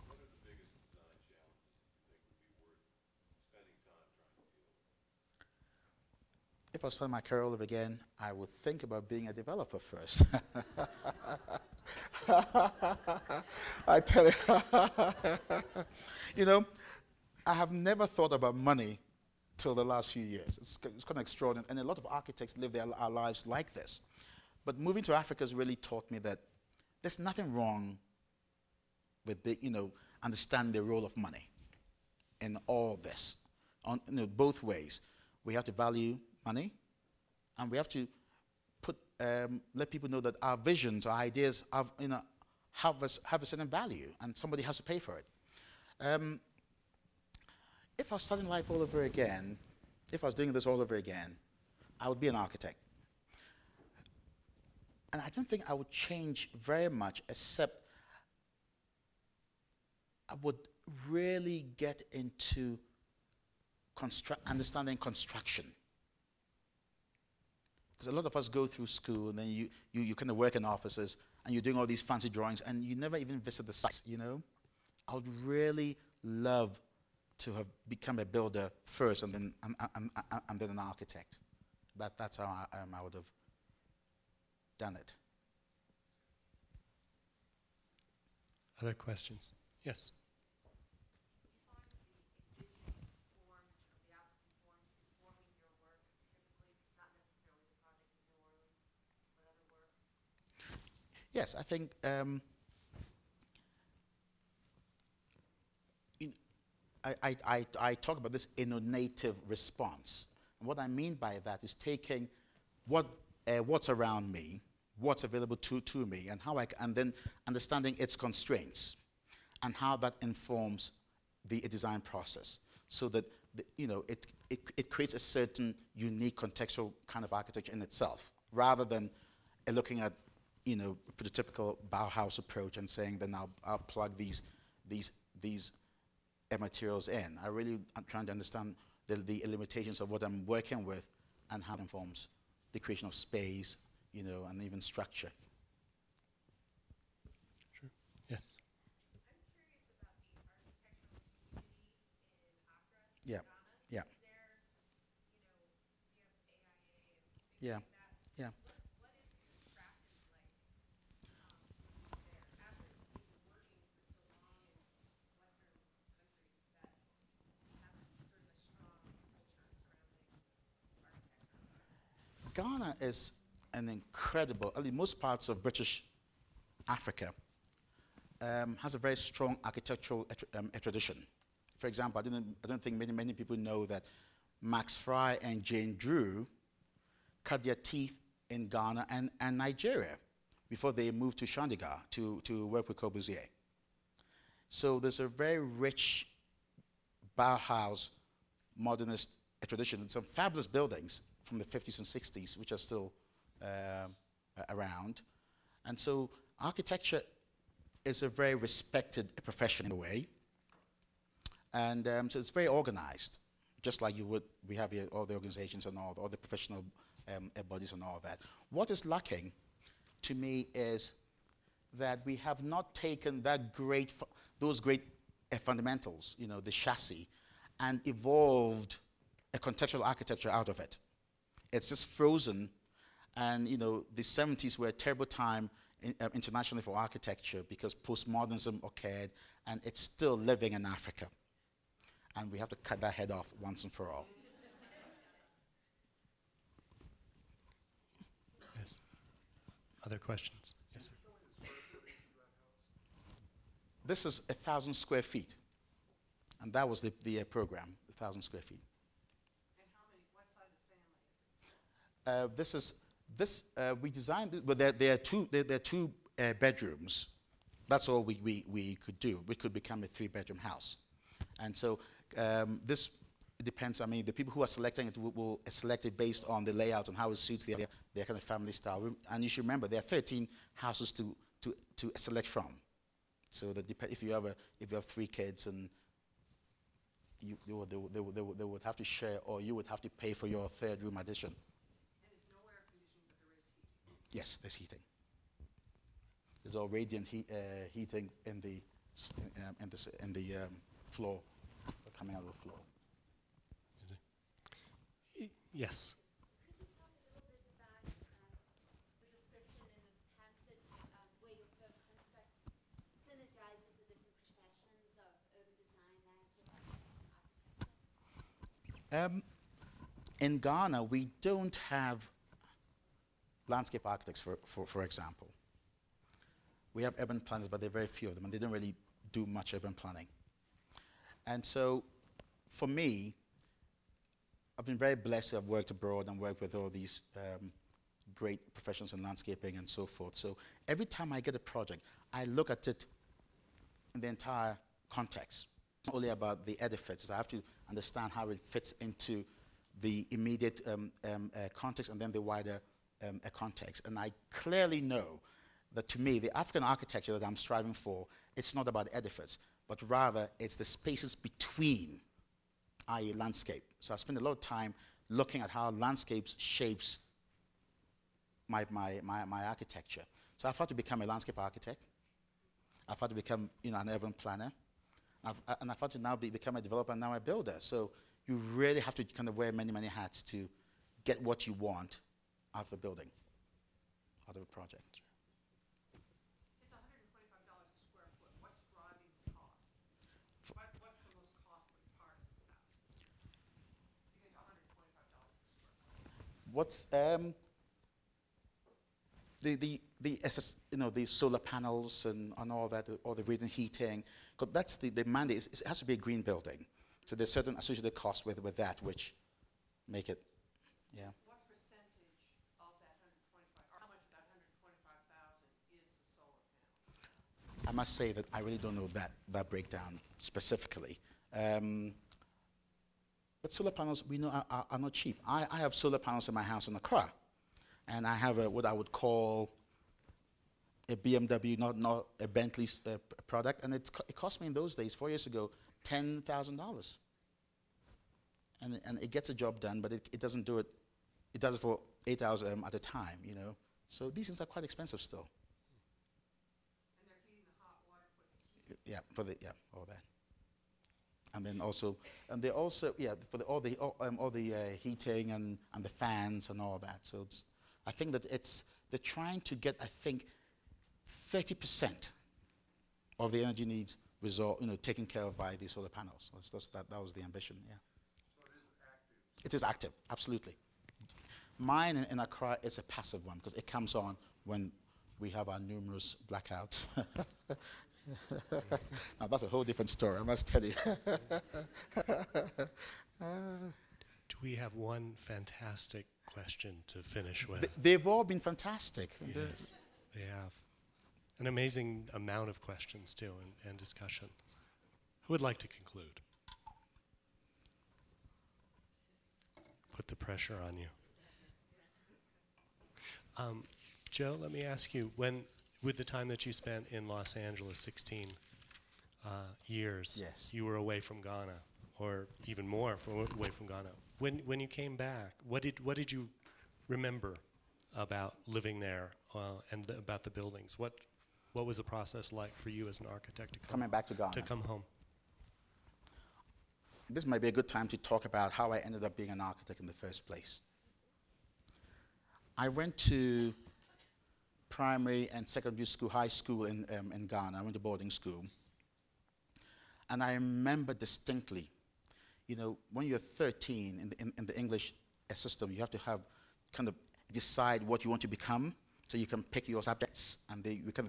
what are the biggest design challenges you think would be worth spending time trying to deal with? If I start my career all over again, I would think about being a developer first. I tell you, I have never thought about money till the last few years. It's kind of extraordinary, and a lot of architects live our lives like this. But moving to Africa has really taught me that there's nothing wrong with understanding the role of money in all this, on both ways. We have to value money, and we have to let people know that our visions, our ideas, have a certain value, and somebody has to pay for it. If I was starting life all over again, if I was doing this all over again, I would be an architect. And I don't think I would change very much, except I would really get into understanding construction. Because a lot of us go through school, and then you kind of work in offices, and you're doing all these fancy drawings, and you never even visit the sites, I would really love to have become a builder first, and then an architect. That's how I would have done it. Other questions? Yes. Yes, I think I talk about this innovative response. And what I mean by that is taking what's around me, what's available to me, and and then understanding its constraints and how that informs the design process, so that it creates a certain unique contextual kind of architecture in itself, rather than looking at the typical Bauhaus approach and saying, then I'll plug these materials in. I'm trying to understand the limitations of what I'm working with and how it informs the creation of space, and even structure. Sure. Yes. I'm curious about the architectural community in Accra, Yeah. Ghana. Yeah. Is there, we have AIA and things Yeah. like that. Yeah. What is the practice like there after you've been working for so long in Western countries that have sort of a strong culture surrounding architecture? Ghana is an incredible, I mean, most parts of British Africa has a very strong architectural tradition. For example, I don't think many people know that Max Fry and Jane Drew cut their teeth in Ghana and Nigeria before they moved to Chandigarh to work with Corbusier. So there's a very rich Bauhaus modernist tradition, and some fabulous buildings from the 50s and 60s which are still around. And so architecture is a very respected profession in a way. And so it's very organized, just like we have here all the organizations and all the professional bodies and all that. What is lacking to me is that we have not taken those great fundamentals, the chassis, and evolved a contextual architecture out of it. It's just frozen, and the 70s were a terrible time internationally for architecture because postmodernism occurred, and it's still living in Africa. And we have to cut that head off once and for all. Yes. Other questions? Yes. This is 1,000 square feet, and that was the program, 1,000 square feet. And what size of family is it? We designed it, but there are two bedrooms. That's all we could do. We could become a 3-bedroom house. And so this depends. I mean, the people who are selecting it will select it based on the layout and how it suits their kind of family style. And you should remember there are 13 houses to select from. So that if you have 3 kids, and they would have to share, or you would have to pay for your 3rd room addition. And it's no air conditioning, but there is heating. Yes, there's heating. There's all radiant heating in the floor, coming out of the floor. Yes. Could you talk a little bit about the description in this pamphlet where your constructs synergizes the different professions of urban design, landscape architecture? In Ghana, we don't have landscape architects, for example. We have urban planners, but there are very few of them, and they don't really do much urban planning. And so, for me, I've been very blessed to have worked abroad and worked with all these great professionals in landscaping and so forth. So every time I get a project, I look at it in the entire context. It's not only about the edifice. I have to understand how it fits into the immediate context and then the wider context. And I clearly know that to me, the African architecture that I'm striving for, it's not about edifice, but rather it's the spaces between, i.e. landscape. So I spend a lot of time looking at how landscapes shapes my architecture. So I've had to become a landscape architect. I've had to become an urban planner. And I've had to now become a developer and now a builder. So you really have to kind of wear many, many hats to get what you want out of a building, out of a project. It's $125 a square foot. What's driving the cost? What's the most costly part of this house? You get $125 per square foot. What's the solar panels and all that, all the radiant heating, because that's the mandate. It has to be a green building. So there's certain associated costs with that, which make it, yeah. What percentage of that 125, or how much of that 125,000 is the solar panel? I must say that I really don't know that breakdown specifically. But solar panels, we know, are not cheap. I have solar panels in my house in Accra, and I have what I would call a BMW, not a Bentley product, and it cost me in those days, 4 years ago, $10,000. And it gets a job done, but it doesn't do it. It does it for 8 hours at a time, So these things are quite expensive still. And they're heating the hot water for the heat? Yeah, all that. And then also, for all the heating and the fans and all that. So I think that they're trying to get, 30% of the energy needs taken care of by the solar panels. That was the ambition, yeah. So it is active. It is active, absolutely. Mine in Accra is a passive one because it comes on when we have our numerous blackouts. Now that's a whole different story, I must tell you. Do we have one fantastic question to finish with? They've all been fantastic. Yes, they have. An amazing amount of questions, too, and discussion. Who would like to conclude? Put the pressure on you. Joe, let me ask you, with the time that you spent in Los Angeles, 16 years, yes. You were away from Ghana, or even more away from Ghana. When you came back, what did you remember about living there and about the buildings? What was the process like for you as an architect to coming back to Ghana? To come home? This might be a good time to talk about how I ended up being an architect in the first place. I went to primary and secondary school, high school in Ghana. I went to boarding school. And I remember distinctly, when you're 13 in the English system, you have to have kind of decide what you want to become. So you can pick your subjects, and they kind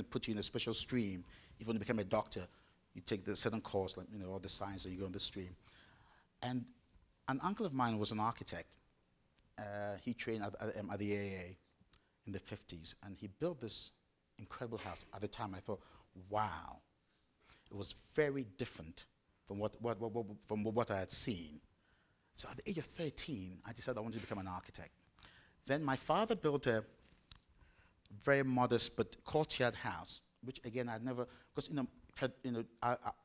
of put you in a special stream. If you want to become a doctor, you take the certain course, like all the science, and you go in the stream. And an uncle of mine was an architect. He trained at the AA in the 50s, and he built this incredible house. At the time, I thought, wow, it was very different from what I had seen. So at the age of 13, I decided I wanted to become an architect. Then my father built a very modest but courtyard house, which again I'd never, because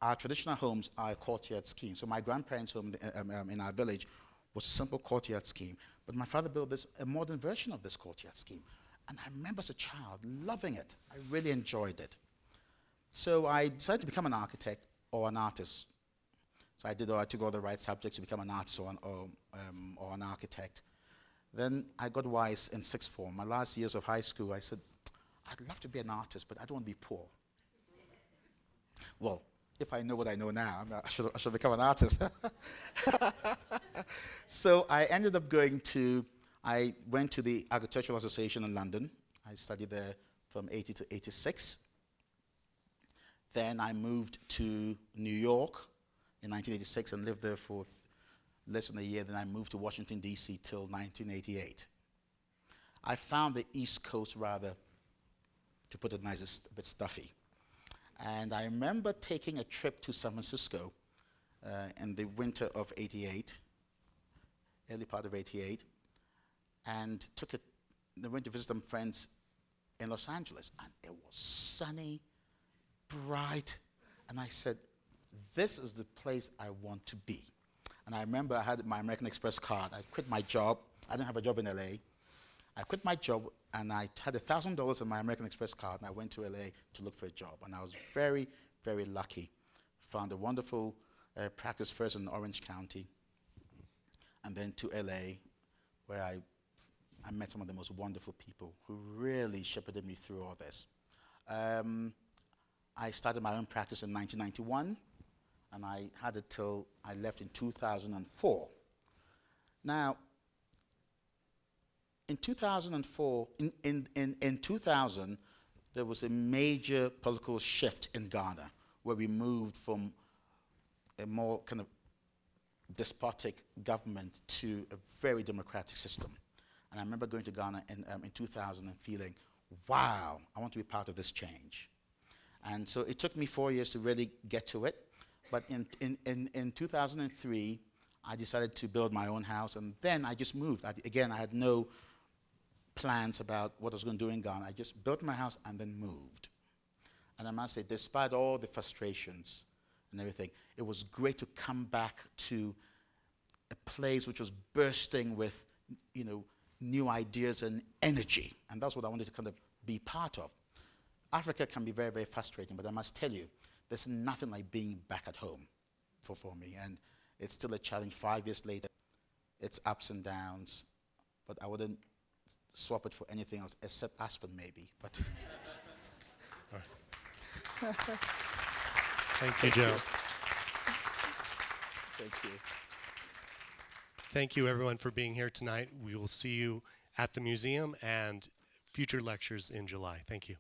our traditional homes are a courtyard scheme. So my grandparents' home in our village was a simple courtyard scheme, but my father built a modern version of this courtyard scheme, and I remember as a child loving it. I really enjoyed it. So I decided to become an architect or an artist. So I took all the right subjects to become an artist or an architect. Then I got wise in sixth form. My last years of high school, I said, I'd love to be an artist, but I don't want to be poor. Well, if I know what I know now, I should become an artist. So I ended up I went to the Architectural Association in London. I studied there from 80 to 86. Then I moved to New York in 1986 and lived there for less than a year. Then I moved to Washington, D.C. till 1988. I found the East Coast rather, to put it nice, a bit stuffy. And I remember taking a trip to San Francisco in the winter of 88, early part of 88, and I went to visit some friends in Los Angeles, and it was sunny, bright, and I said, this is the place I want to be. And I remember I had my American Express card. I quit my job. I didn't have a job in LA. I quit my job, and I had $1,000 in my American Express card, and I went to LA to look for a job. And I was very, very lucky. Found a wonderful practice first in Orange County, and then to LA, where I met some of the most wonderful people who really shepherded me through all this. I started my own practice in 1991, and I had it till I left in 2004. Now, in 2004, in 2000, there was a major political shift in Ghana, where we moved from a more kind of despotic government to a very democratic system. And I remember going to Ghana in 2000 and feeling, wow, I want to be part of this change. And so it took me 4 years to really get to it. But in 2003, I decided to build my own house, and then I just moved. Again, I had no plans about what I was going to do in Ghana. I just built my house and then moved. And I must say, despite all the frustrations and everything, it was great to come back to a place which was bursting with, new ideas and energy. And that's what I wanted to kind of be part of. Africa can be very, very frustrating, but I must tell you, there's nothing like being back at home for me. And it's still a challenge 5 years later. It's ups and downs, but I wouldn't swap it for anything else except Aspen, maybe. But All right. Thank you, Joe. Thank you. Thank you, everyone, for being here tonight. We will see you at the museum and future lectures in July. Thank you.